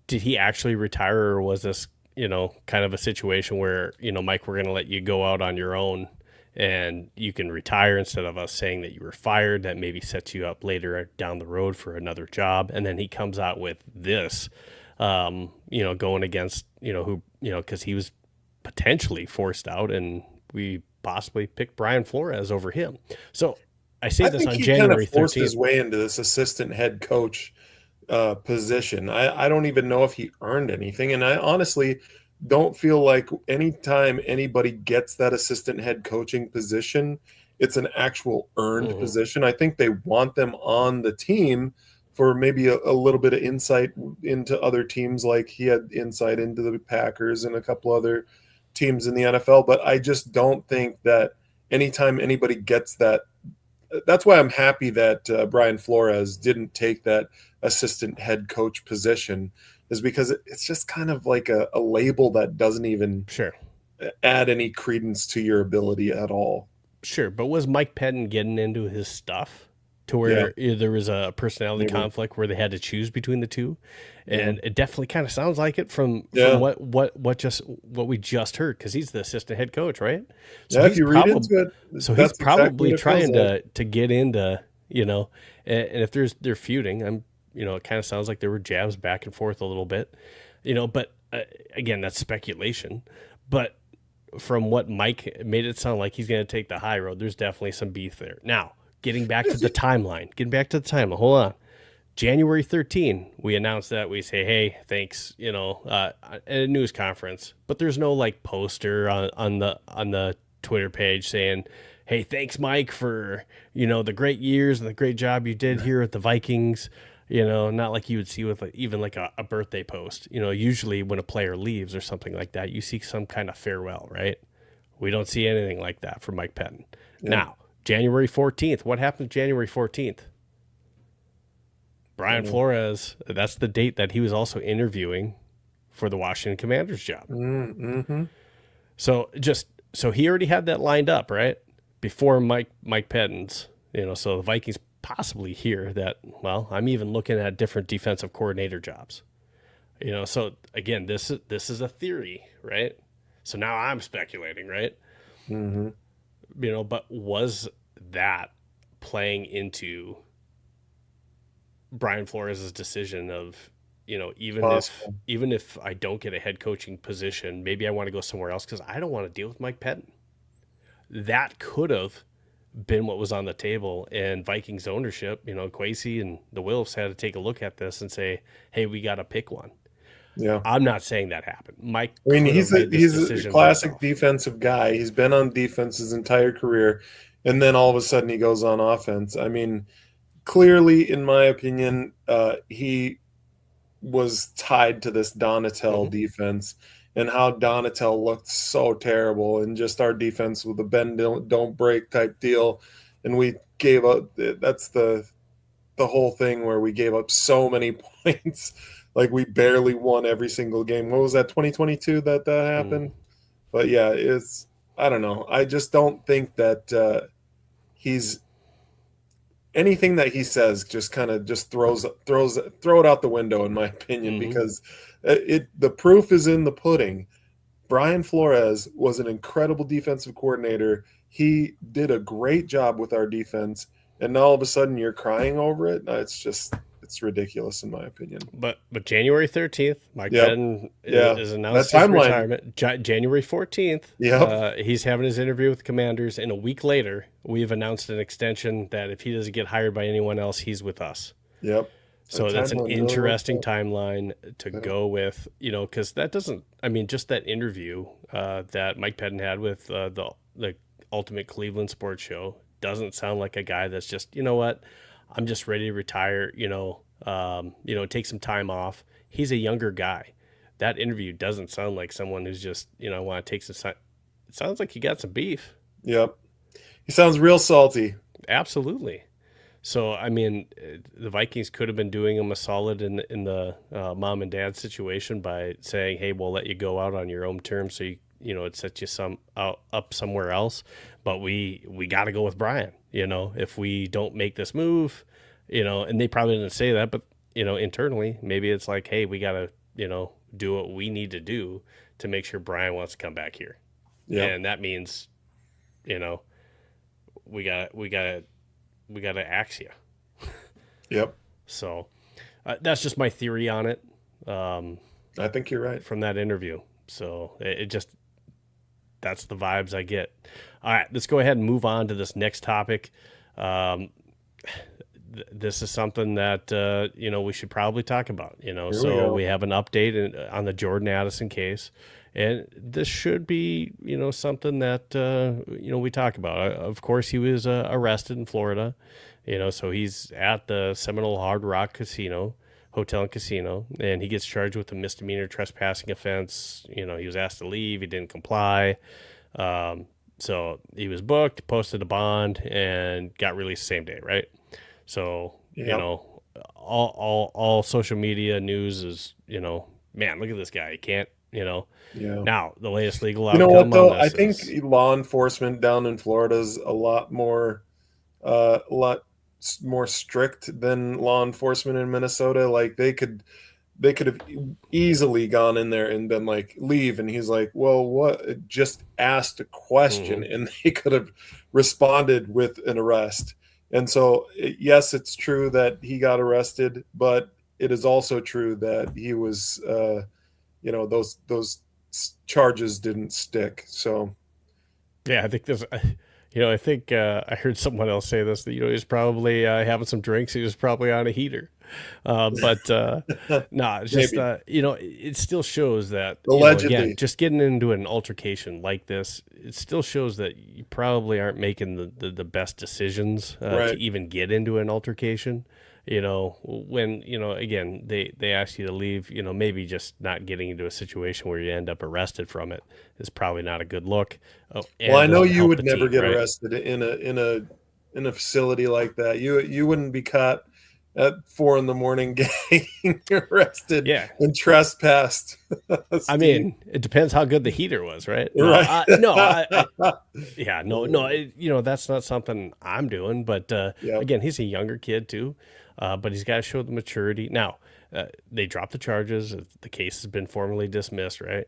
Did he actually retire, or was this kind of a situation where, Mike, we're going to let you go out on your own and you can retire instead of us saying that you were fired? That maybe sets you up later down the road for another job. And then he comes out with this, going against, because he was potentially forced out and we possibly picked Brian Flores over him. So I say this on January 13th. He forced his way into this assistant head coach position. I don't even know if he earned anything, and I honestly don't feel like anytime anybody gets that assistant head coaching position, it's an actual earned position. I think they want them on the team for maybe a little bit of insight into other teams, like he had insight into the Packers and a couple other teams in the NFL. But I just don't think that anytime anybody gets that, that's why I'm happy that Brian Flores didn't take that assistant head coach position, is because it's just kind of like a label that doesn't even add any credence to your ability at all. Sure, but was Mike Pettine getting into his stuff to where there was a personality conflict where they had to choose between the two? And it definitely kind of sounds like it from what we just heard, because he's the assistant head coach, right? So if you read into it, so he's probably trying to get into, and if they're feuding, it kind of sounds like there were jabs back and forth a little bit, but again, that's speculation. But from what Mike made it sound like, he's going to take the high road. There's definitely some beef there. Now, getting back to the timeline, hold on. January 13, we announced that. We say, hey, thanks, at a news conference, but there's no like poster on the Twitter page saying, hey, thanks, Mike, for, the great years and the great job you did here at the Vikings. Not like you would see with even like a birthday post. Usually when a player leaves or something like that, you see some kind of farewell, right? We don't see anything like that for Mike Pettine. Yeah. Now, January 14th, what happened January 14th? Brian Flores, that's the date that he was also interviewing for the Washington Commanders job. Mm-hmm. So he already had that lined up, right? Before Mike Pettine's, so the Vikings possibly hear that, well, I'm even looking at different defensive coordinator jobs. So again, this is a theory, right? So now I'm speculating, right? Mm-hmm. But was that playing into Brian Flores' decision of, even if I don't get a head coaching position, maybe I want to go somewhere else because I don't want to deal with Mike Pettine? That could have been what was on the table, and Vikings ownership, Kwesi and the Wilfs had to take a look at this and say, hey, we got to pick one. Yeah. I'm not saying that happened. Mike, he's a classic defensive guy. He's been on defense his entire career, and then all of a sudden he goes on offense. Clearly, in my opinion, he was tied to this Donatel defense, and how Donatel looked so terrible, and just our defense with the bend don't break type deal, and we gave up. That's the whole thing where we gave up so many points. Like we barely won every single game. What was that, 2022 that happened? But yeah, I don't know. I just don't think that he's anything that he says just kind of just throw it out the window, in my opinion, because the proof is in the pudding. Brian Flores was an incredible defensive coordinator. He did a great job with our defense, and now all of a sudden you're crying over it. It's ridiculous, in my opinion. But January 13th, Mike Pettine is announced his retirement. January 14th, he's having his interview with the Commanders, and a week later, we've announced an extension that if he doesn't get hired by anyone else, he's with us. Yep. So that's an interesting timeline to go with, because that doesn't, just that interview that Mike Pettine had with the Ultimate Cleveland Sports Show doesn't sound like a guy that's just, you know what, I'm just ready to retire, take some time off. He's a younger guy. That interview doesn't sound like someone who's just, want to take some time. It sounds like he got some beef. Yep. He sounds real salty. Absolutely. So, the Vikings could have been doing him a solid in the mom and dad situation by saying, hey, we'll let you go out on your own terms. So, it sets you up somewhere else. But we got to go with Brian, if we don't make this move, and they probably didn't say that, but, internally, maybe it's like, hey, we got to, do what we need to do to make sure Brian wants to come back here. Yeah. And that means, we got to axe you. Yep. So that's just my theory on it. I think you're right. From that interview. So that's the vibes I get. All right, let's go ahead and move on to this next topic. This is something that, we should probably talk about, so we have an update on the Jordan Addison case. And this should be, something that, we talk about. Of course, he was arrested in Florida, so he's at the Seminole Hard Rock Hotel and Casino, and he gets charged with a misdemeanor trespassing offense. He was asked to leave. He didn't comply. So he was booked, posted a bond, and got released the same day, right? So, all social media news is, man, look at this guy. He can't. Now the latest legal outcome. You know what though? I think law enforcement down in Florida is a lot more strict than law enforcement in Minnesota. Like they could have easily gone in there and been like, leave, and he's like, well, what? Just asked a question, and they could have responded with an arrest. And so, yes, it's true that he got arrested, but it is also true that he was. Those charges didn't stick. So, yeah, I think this. I think I heard someone else say this, that he was probably having some drinks. He was probably on a heater, but it's just it still shows that allegedly, again, just getting into an altercation like this, it still shows that you probably aren't making the best decisions to even get into an altercation. When, again, they ask you to leave, maybe just not getting into a situation where you end up arrested from it is probably not a good look. Well, I know you would never get arrested in a facility like that. You wouldn't be caught at 4 a.m. getting arrested and trespassed. It depends how good the heater was, right? That's not something I'm doing, but again, he's a younger kid too. But he's got to show the maturity. Now, they dropped the charges. The case has been formally dismissed, right?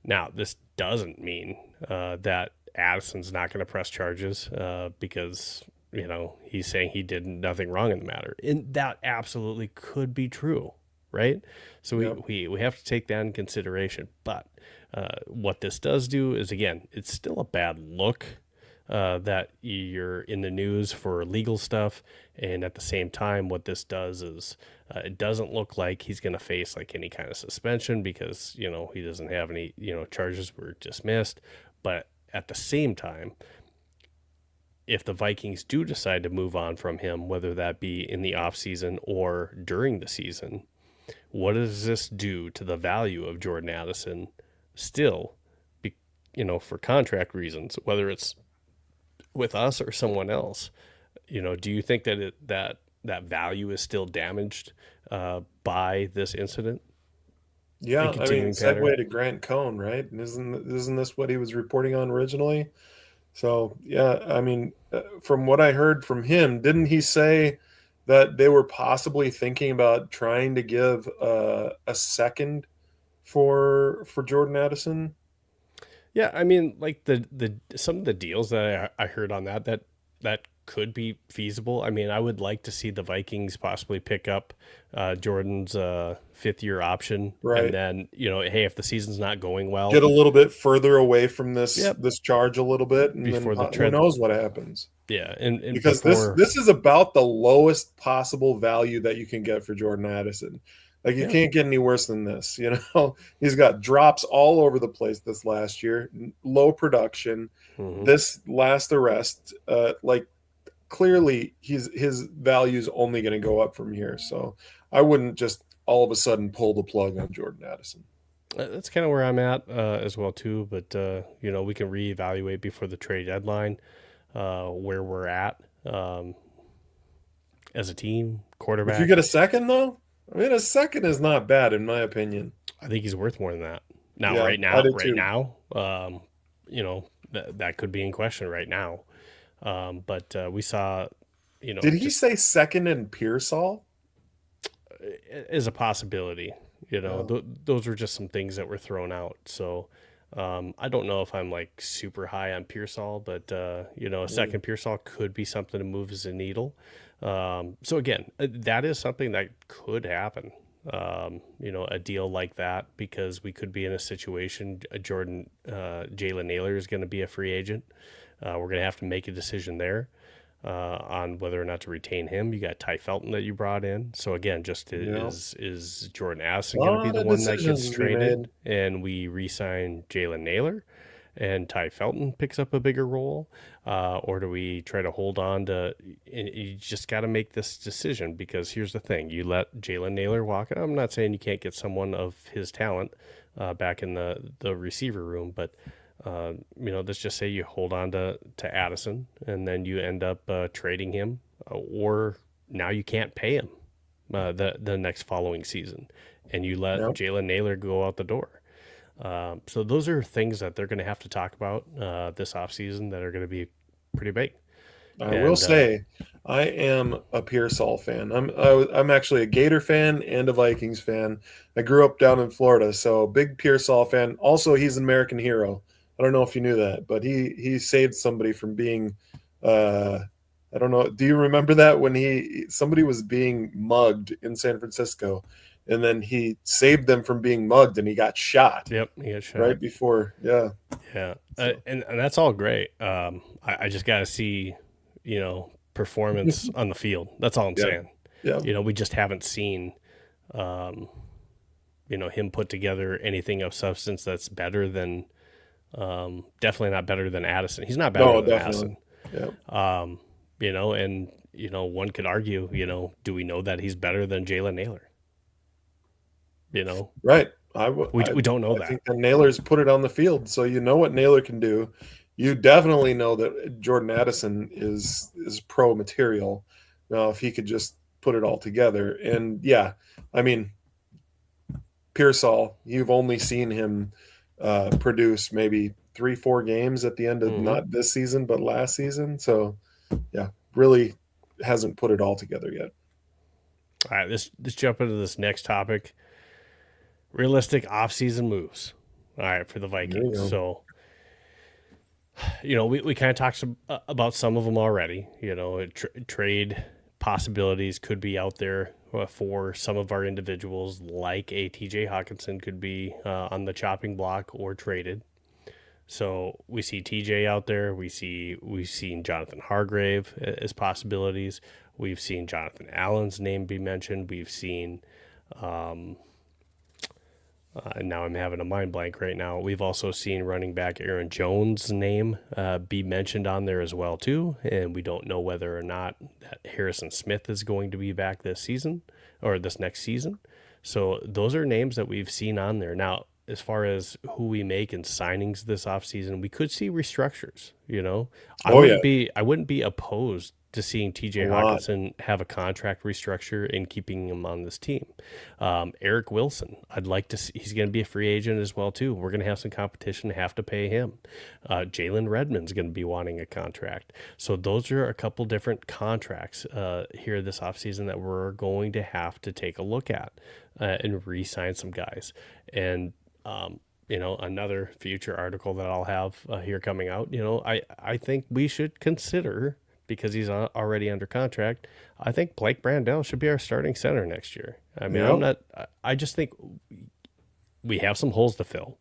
Now, this doesn't mean that Addison's not going to press charges because, he's saying he did nothing wrong in the matter. And that absolutely could be true, right? So we have to take that in consideration. But what this does do is, again, it's still a bad look that you're in the news for legal stuff. And at the same time, what this does is it doesn't look like he's going to face like any kind of suspension because, he doesn't have any, charges were dismissed. But at the same time, if the Vikings do decide to move on from him, whether that be in the offseason or during the season, what does this do to the value of Jordan Addison still, for contract reasons, whether it's with us or someone else, do you think that that value is still damaged by this incident? Yeah, I mean, segue to Grant Cohn, right? And isn't this what he was reporting on originally? So, yeah, I mean, from what I heard from him, didn't he say that they were possibly thinking about trying to give a second for Jordan Addison? Yeah, I mean, like the some of the deals that I heard on that could be feasible. I mean, I would like to see the Vikings possibly pick up Jordan's 5th-year option, right? And then hey, if the season's not going well, get a little bit further away from this charge a little bit, and before then who knows what happens? Yeah, and because this is about the lowest possible value that you can get for Jordan Addison. Like you can't get any worse than this. He's got drops all over the place this last year, low production. This last arrest, clearly his value is only going to go up from here. So I wouldn't just all of a sudden pull the plug on Jordan Addison. That's kind of where I'm at as well too. But we can reevaluate before the trade deadline where we're at as a team. Quarterback. If you get a second though, I mean, a second is not bad in my opinion. I think he's worth more than that. Now, right now, that could be in question right now. But we saw, Did he say second and Pearsall? Is a possibility. Those were just some things that were thrown out. So I don't know if I'm like super high on Pearsall, but a second Pearsall could be something to move as a needle. So again, that is something that could happen. A deal like that, because we could be in a situation. Jalen Naylor is going to be a free agent. We're going to have to make a decision there on whether or not to retain him. You got Ty Felton that you brought in. So again, is Jordan Addison going to be the one that gets traded and we re-sign Jalen Naylor and Ty Felton picks up a bigger role? Or do we try to hold on to, and you just got to make this decision, because here's the thing. You let Jalen Naylor walk. I'm not saying you can't get someone of his talent back in the receiver room, but let's just say you hold on to Addison and then you end up trading him, or now you can't pay him the next following season, and you let Jalen Naylor go out the door. So those are things that they're going to have to talk about this offseason that are going to be pretty big. I will say, I am a Pearsall fan. I'm actually a Gator fan and a Vikings fan. I grew up down in Florida, so big Pearsall fan. Also, he's an American hero. I don't know if you knew that, but he saved somebody from being I don't know. Do you remember that when somebody was being mugged in San Francisco, and then he saved them from being mugged and he got shot? Yep, he got shot right before. Yeah. So. And that's all great. I just got to see, performance on the field. That's all I'm saying. Yeah. We just haven't seen, him put together anything of substance that's better than. Definitely not better than Addison. He's not better than Addison. Yeah. And one could argue, do we know that he's better than Jalen Naylor? Right. We don't know that. I think that Naylor's put it on the field, so you know what Naylor can do. You definitely know that Jordan Addison is pro material. Now, if he could just put it all together, and I mean, Pearsall, you've only seen him produce maybe 3-4 games at the end of not this season but last season, so really hasn't put it all together yet. All right, let's jump into this next topic. Realistic offseason moves. All right, for the Vikings. So we kind of talked about some of them already. Trade possibilities could be out there for some of our individuals, like a TJ Hawkinson could be on the chopping block or traded. So we see TJ out there. We've seen Jonathan Hargrave as possibilities. We've seen Jonathan Allen's name be mentioned. We've seen, and now I'm having a mind blank right now. We've also seen running back Aaron Jones' name be mentioned on there as well too. And we don't know whether or not that Harrison Smith is going to be back this season or this next season. So those are names that we've seen on there. Now, as far as who we make in signings this offseason, we could see restructures. I wouldn't be opposed to seeing TJ Hawkinson have a contract restructure and keeping him on this team. Eric Wilson, I'd like to see, he's going to be a free agent as well too. We're going to have some competition, have to pay him. Jalen Redmond's going to be wanting a contract. So those are a couple different contracts here this offseason that we're going to have to take a look at and re-sign some guys. And another future article that I'll have here coming out, I think we should consider, because he's already under contract, I think Blake Brandel should be our starting center next year. I mean, I just think we have some holes to fill.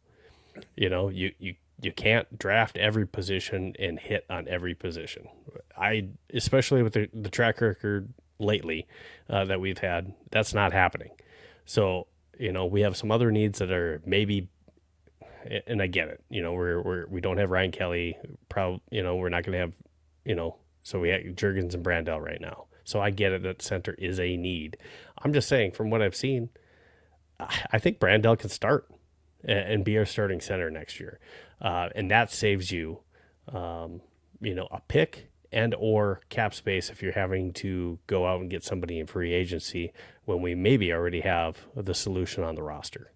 You can't draft every position and hit on every position. Especially with the track record lately that we've had, that's not happening. So, we have some other needs that are maybe, and I get it, we don't have Ryan Kelly, we're not going to have, so we have Juergens and Brandel right now. So I get it that center is a need. I'm just saying, from what I've seen, I think Brandel can start and be our starting center next year. And that saves you, a pick and or cap space if you're having to go out and get somebody in free agency when we maybe already have the solution on the roster.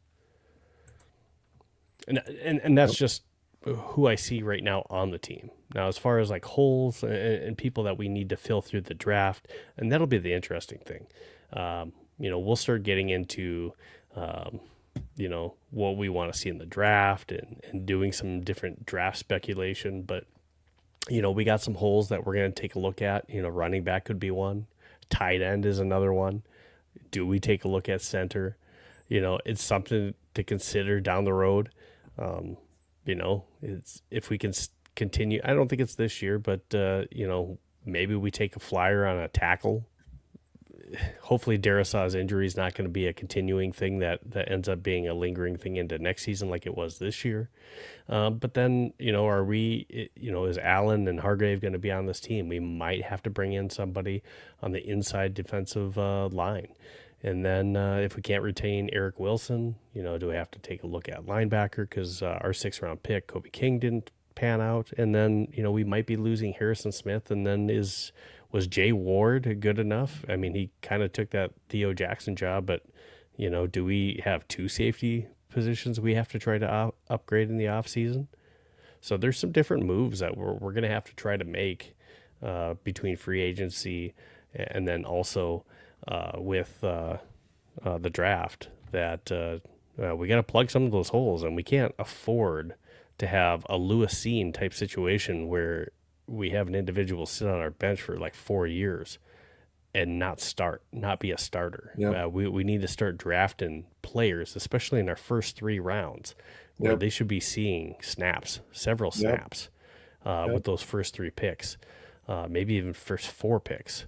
And that's just who I see right now on the team. Now, as far as like holes and people that we need to fill through the draft, and that'll be the interesting thing. We'll start getting into, what we want to see in the draft and doing some different draft speculation. But, we got some holes that we're going to take a look at. Running back could be one. Tight end is another one. Do we take a look at center? It's something to consider down the road. It's if we can continue. I don't think it's this year, but maybe we take a flyer on a tackle. Hopefully Darrisaw's injury is not going to be a continuing thing that ends up being a lingering thing into next season like it was this year. But then, are we, is Allen and Hargrave going to be on this team? We might have to bring in somebody on the inside defensive line. And then if we can't retain Eric Wilson, do we have to take a look at linebacker? Because our 6th-round pick, Kobe King, didn't pan out. And then, we might be losing Harrison Smith. And then was Jay Ward good enough? I mean, he kind of took that Theo Jackson job. But, do we have 2 safety positions we have to try to upgrade in the offseason? So there's some different moves that we're going to have to try to make between free agency and then also with the draft that we got to plug some of those holes, and we can't afford to have a Lewis Cine type situation where we have an individual sit on our bench for like 4 years and not be a starter. Yep. We need to start drafting players, especially in our first 3 rounds, where they should be seeing several snaps with those first 3 picks, maybe even first 4 picks.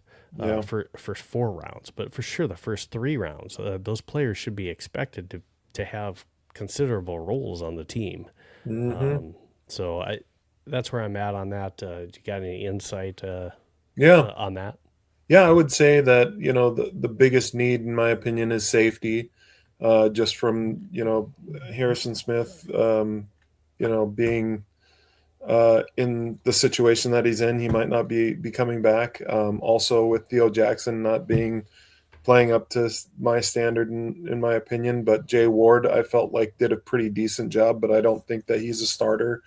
For first 4 rounds, but for sure the first 3 rounds, those players should be expected to have considerable roles on the team. Mm-hmm. So that's where I'm at on that. Do you got any insight on that? Yeah, I would say that, the biggest need, in my opinion, is safety. Just from, Harrison Smith, being in the situation that he's in, he might not be coming back. Also with Theo Jackson not playing up to my standard in my opinion, but Jay Ward, I felt like did a pretty decent job, but I don't think that he's a starter.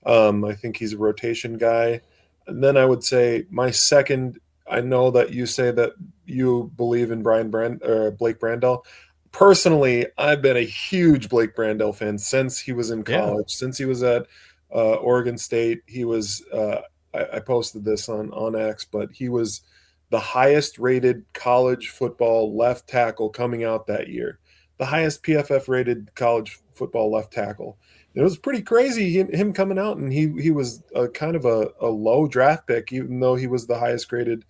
I think he's a rotation guy. And then I would say my second, I know that you say that you believe in Blake Brandel. Personally, I've been a huge Blake Brandel fan since he was in college, since he was at Oregon State. He was I posted this on X, but he was the highest rated college football left tackle coming out that year, the highest PFF rated college football left tackle. It was pretty crazy him coming out, and he was kind of a low draft pick, even though he was the highest graded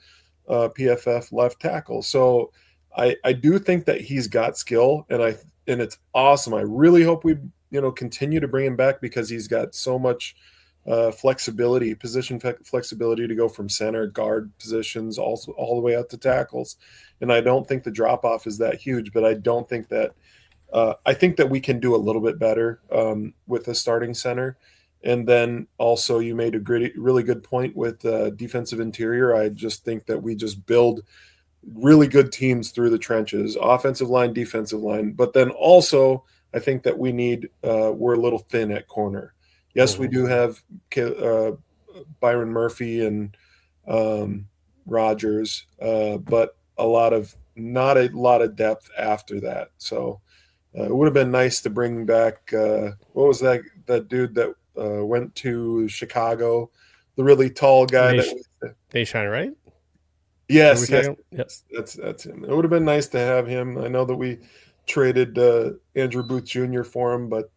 PFF left tackle. So I do think that he's got skill, and it's awesome. I really hope we continue to bring him back, because he's got so much flexibility, position flexibility to go from center, guard positions, also all the way out to tackles. And I don't think the drop off is that huge, but I don't think that I think that we can do a little bit better with the starting center. And then also you made a really good point with defensive interior. I just think that we just build really good teams through the trenches, offensive line, defensive line. But then also I think that we need we're a little thin at corner. Yes, we do have Byron Murphy and Rogers, but not a lot of depth after that. So it would have been nice to bring back what was that dude that went to Chicago, the really tall guy Nation, right? Yes, yep. That's him. It would have been nice to have him. I know that we traded Andrew Booth Jr. for him, but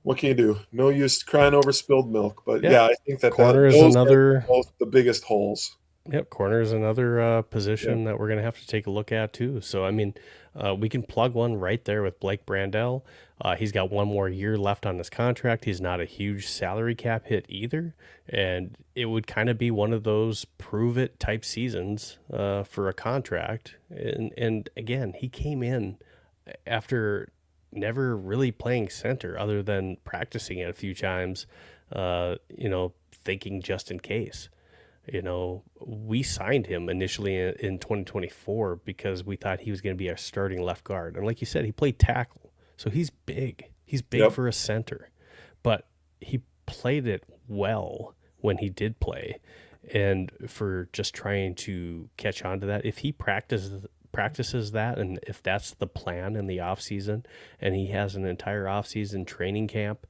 what can you do? No use crying over spilled milk. But I think that corner is another both the biggest holes. Yep, corner is another position that we're going to have to take a look at too. So, I mean, we can plug one right there with Blake Brandel. He's got one more year left on his contract. He's not a huge salary cap hit either. And it would kind of be one of those prove-it type seasons for a contract. And again, he came in after never really playing center other than practicing it a few times, thinking just in case. We signed him initially in 2024 because we thought he was going to be our starting left guard. And like you said, he played tackle. So he's big. He's big for a center. But he played it well when he did play. And for just trying to catch on to that, if he practices that, and if that's the plan in the offseason, and he has an entire offseason training camp,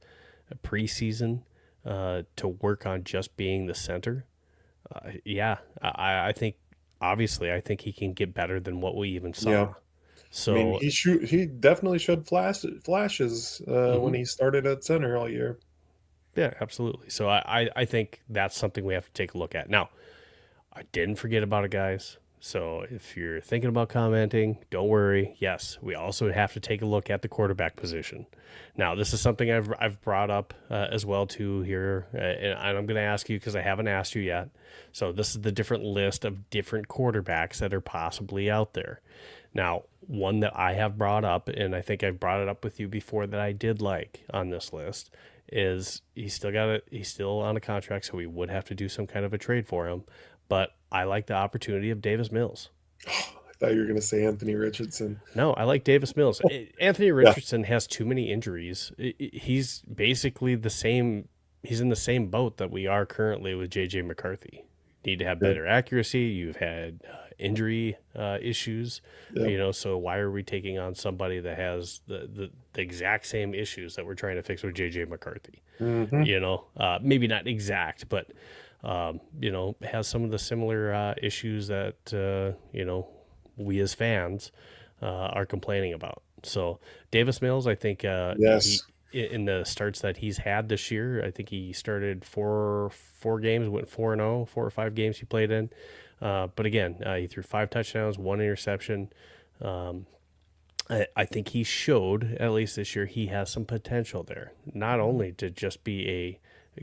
a preseason, to work on just being the center, I think he can get better than what we even saw. Yeah. So I mean, he definitely showed flashes when he started at center all year. Yeah, absolutely. So I think that's something we have to take a look at. Now, I didn't forget about it, guys. So if you're thinking about commenting, don't worry. Yes, we also have to take a look at the quarterback position. Now, this is something I've brought up as well too here, and I'm going to ask you because I haven't asked you yet. So this is the different list of different quarterbacks that are possibly out there. Now, one that I have brought up, and I think I've brought it up with you before that I did like on this list, is he's still on a contract, so we would have to do some kind of a trade for him. But I like the opportunity of Davis Mills. Oh, I thought you were going to say Anthony Richardson. No, I like Davis Mills. Anthony Richardson has too many injuries. He's basically the same. He's in the same boat that we are currently with J.J. McCarthy. Need to have better accuracy. You've had injury issues, so why are we taking on somebody that has the exact same issues that we're trying to fix with J.J. McCarthy? Mm-hmm. Maybe not exact, but has some of the similar issues that, we as fans are complaining about. So Davis Mills, I think in the starts that he's had this year, I think he started four games, went 4-0, 4 or 5 games he played in. But again, he threw 5 touchdowns, 1 interception. I think he showed, at least this year, he has some potential there. Not only to just be a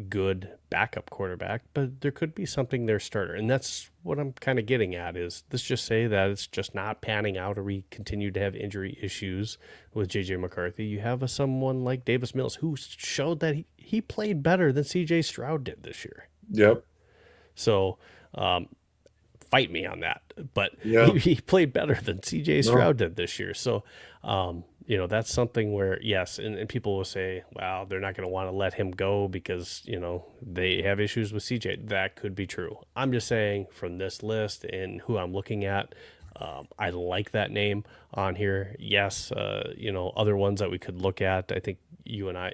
good backup quarterback, but there could be something there starter. And that's what I'm kind of getting at is let's just say that it's just not panning out or we continue to have injury issues with J.J. McCarthy. You have someone like Davis Mills who showed that he played better than C.J. Stroud did this year. Yep. So fight me on that. But he played better than C.J. Stroud did this year. So, that's something where, yes, and people will say, well, they're not going to want to let him go because, they have issues with CJ. That could be true. I'm just saying from this list and who I'm looking at, I like that name on here. Yes, other ones that we could look at, I think you and I,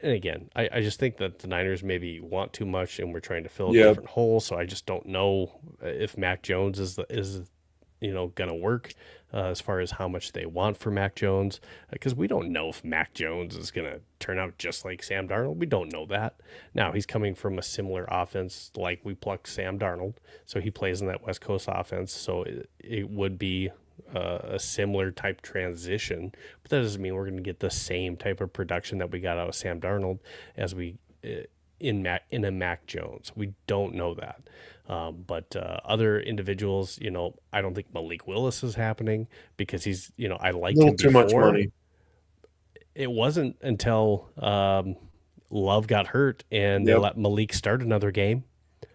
and again, I just think that the Niners maybe want too much and we're trying to fill a different hole. So I just don't know if Mac Jones is going to work as far as how much they want for Mac Jones, because we don't know if Mac Jones is going to turn out just like Sam Darnold. We don't know that. Now, he's coming from a similar offense like we plucked Sam Darnold, so he plays in that West Coast offense, so it would be a similar type transition, but that doesn't mean we're going to get the same type of production that we got out of Sam Darnold as we in a Mac Jones. We don't know that. But other individuals, I don't think Malik Willis is happening because he's, I liked him too before. Much money. It wasn't until Love got hurt and they let Malik start another game.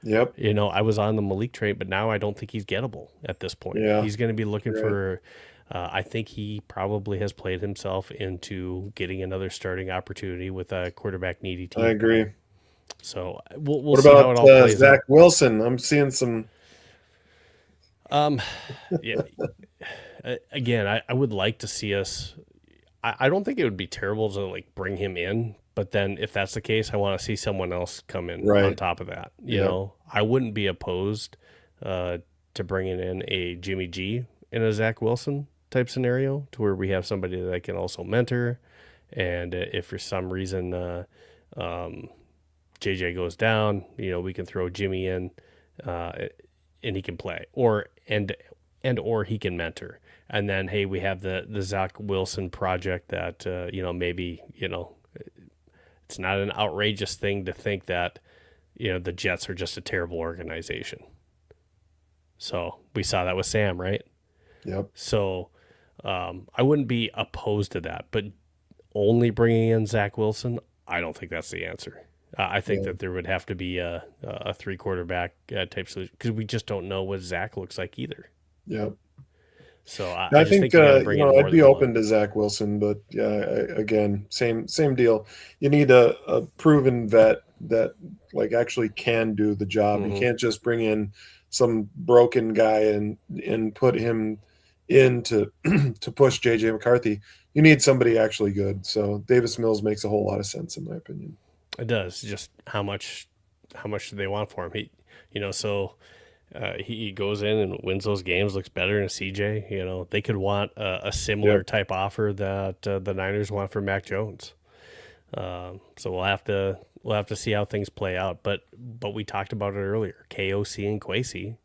Yep. I was on the Malik train, but now I don't think he's gettable at this point. Yeah. He's going to be looking for. I think he probably has played himself into getting another starting opportunity with a quarterback needy team. I agree. So we'll see how it all plays Zach out. Wilson? I'm seeing some. Yeah. Again, I would like to see us. I don't think it would be terrible to bring him in, but then if that's the case, I want to see someone else come in on top of that. You know, I wouldn't be opposed to bringing in a Jimmy G in a Zach Wilson type scenario to where we have somebody that can also mentor. And if for some reason JJ goes down, we can throw Jimmy in and he can play or he can mentor. And then, hey, we have the Zach Wilson project that, maybe, it's not an outrageous thing to think that, the Jets are just a terrible organization. So we saw that with Sam, right? Yep. So I wouldn't be opposed to that, but only bringing in Zach Wilson, I don't think that's the answer. I think that there would have to be a 3-quarterback type solution because we just don't know what Zach looks like either. Yep. So I think I'd be open to Zach Wilson, but again, same deal. You need a proven vet that actually can do the job. Mm-hmm. You can't just bring in some broken guy and put him in to push JJ McCarthy. You need somebody actually good. So Davis Mills makes a whole lot of sense in my opinion. It does. Just how much do they want for him? He goes in and wins those games, looks better than a CJ. They could want a similar type offer that the Niners want for Mac Jones. So we'll have to see how things play out. But we talked about it earlier. KOC and Kwesi,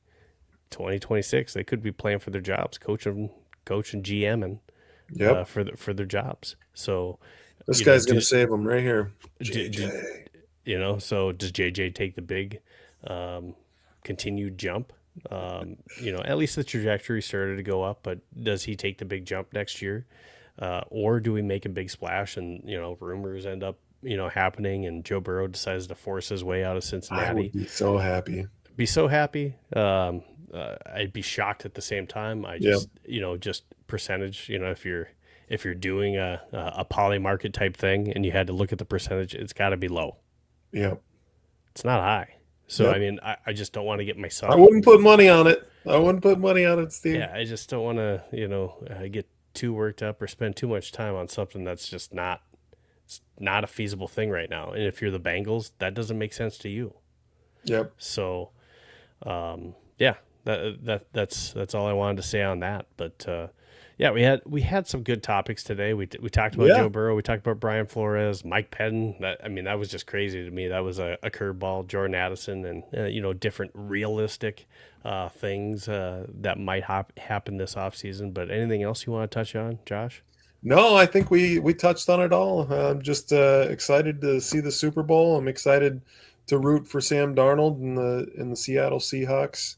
2026, they could be playing for their jobs, coach and GM and for their jobs. So this guy's going to save them right here. JJ. So does JJ take the big continued jump? At least the trajectory started to go up, but does he take the big jump next year? Or do we make a big splash and, rumors end up, happening and Joe Burrow decides to force his way out of Cincinnati? I would be so happy. I'd be shocked at the same time. Just percentage, if you're doing a poly market type thing and you had to look at the percentage, it's got to be low. Yeah. It's not high. So, I just don't want to get myself. I wouldn't put money on it. Steve. Yeah, I just don't want to, get too worked up or spend too much time on something that's just not a feasible thing right now. And if you're the Bengals, that doesn't make sense to you. Yep. So, that's all I wanted to say on that. But we had some good topics today. We talked about Joe Burrow. We talked about Brian Flores, Mike Pettine. That was just crazy to me. That was a curveball. Jordan Addison, and different realistic things that might happen this offseason. But anything else you want to touch on, Josh? No, I think we touched on it all. I'm just excited to see the Super Bowl. I'm excited to root for Sam Darnold in the Seattle Seahawks.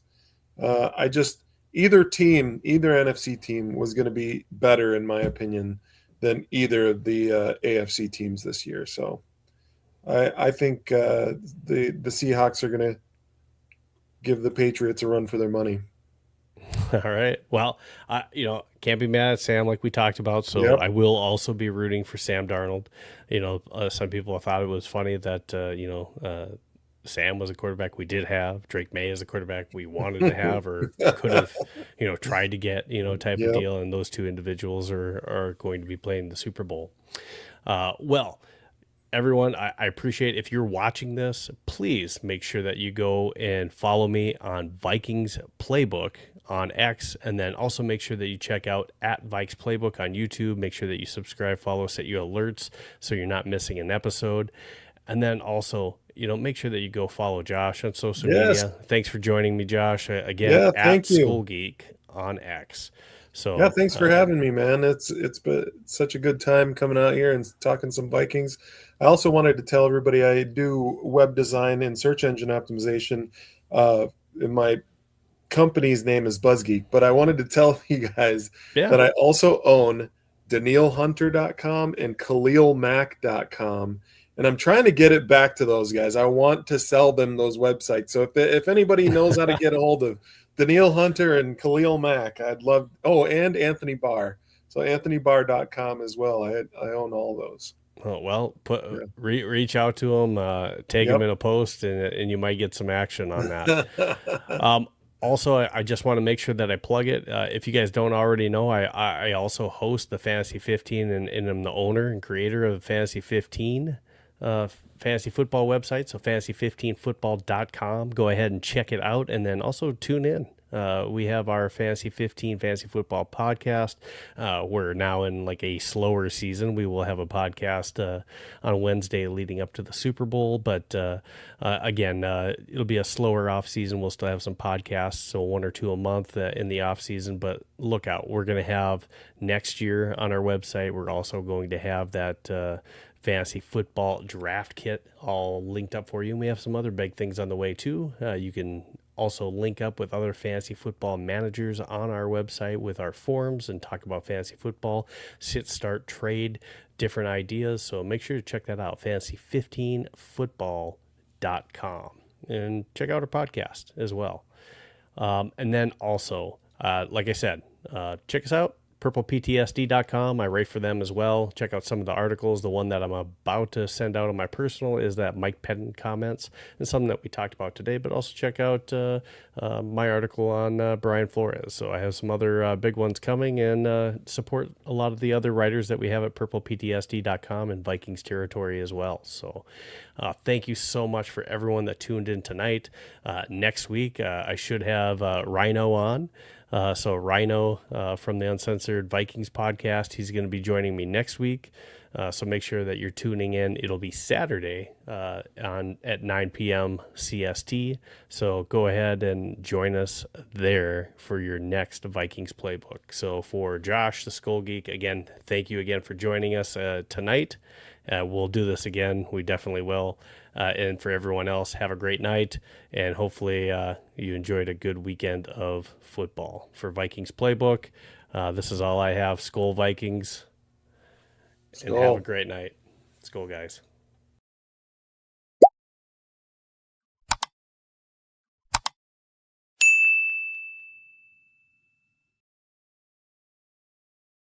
Either NFC team was going to be better, in my opinion, than either of the AFC teams this year. So I think the Seahawks are going to give the Patriots a run for their money. All right. Well, can't be mad at Sam like we talked about. So I will also be rooting for Sam Darnold. Some people thought it was funny that, Sam was a quarterback we did have. Drake May is a quarterback we wanted to have or could have, tried to get, type of deal. And those two individuals are going to be playing the Super Bowl. Well, everyone, I appreciate if you're watching this, please make sure that you go and follow me on Vikings Playbook on X, and then also make sure that you check out at Vikes Playbook on YouTube. Make sure that you subscribe, follow, set you alerts so you're not missing an episode. And then also, make sure that you go follow Josh on social media. Thanks for joining me, Josh. Again, at Skol Geek on X. So yeah, thanks for having me, man. It's been such a good time coming out here and talking some Vikings. I also wanted to tell everybody I do web design and search engine optimization. In my company's name is BuzzGeek, but I wanted to tell you guys that I also own DaniilHunter.com and KhalilMack.com. And I'm trying to get it back to those guys. I want to sell them those websites. So if anybody knows how to get a hold of Daniil Hunter and Khalil Mack, I'd love. Oh, and Anthony Barr. So AnthonyBarr.com as well. I own all those. Oh, well, reach out to them, tag them in a post, and you might get some action on that. Also, I just want to make sure that I plug it. If you guys don't already know, I also host the Fantasy 15, and I'm the owner and creator of Fantasy 15 fantasy football website, so fantasy15football.com. Go ahead and check it out, and then also tune in. We have our Fantasy 15 Fantasy Football podcast. We're now in like a slower season. We will have a podcast on Wednesday leading up to the Super Bowl, but again, it'll be a slower off season. We'll still have some podcasts, so 1 or 2 a month in the off season, but look out. We're going to have next year on our website, we're also going to have that fantasy football draft kit all linked up for you. And we have some other big things on the way too. You can also link up with other fantasy football managers on our website with our forums and talk about fantasy football, sit, start, trade, different ideas. So make sure to check that out, fantasy15football.com, and check out our podcast as well. And then also, like I said, check us out. purpleptsd.com. I write for them as well. Check out some of the articles. The one that I'm about to send out on my personal is that Mike Pettine comments and something that we talked about today, but also check out my article on Brian Flores. So I have some other big ones coming, and support a lot of the other writers that we have at purpleptsd.com and Vikings territory as well. So thank you so much for everyone that tuned in tonight. Next week, I should have Rhino on. So Rhino from the Uncensored Vikings podcast, he's going to be joining me next week. So make sure that you're tuning in. It'll be Saturday at 9 p.m. CST. So go ahead and join us there for your next Vikings playbook. So for Josh, the Skol Geek, again, thank you again for joining us tonight. We'll do this again. We definitely will. And for everyone else, have a great night, and hopefully you enjoyed a good weekend of football. For Vikings Playbook, this is all I have. Skol Vikings, and have a great night. Skol, guys.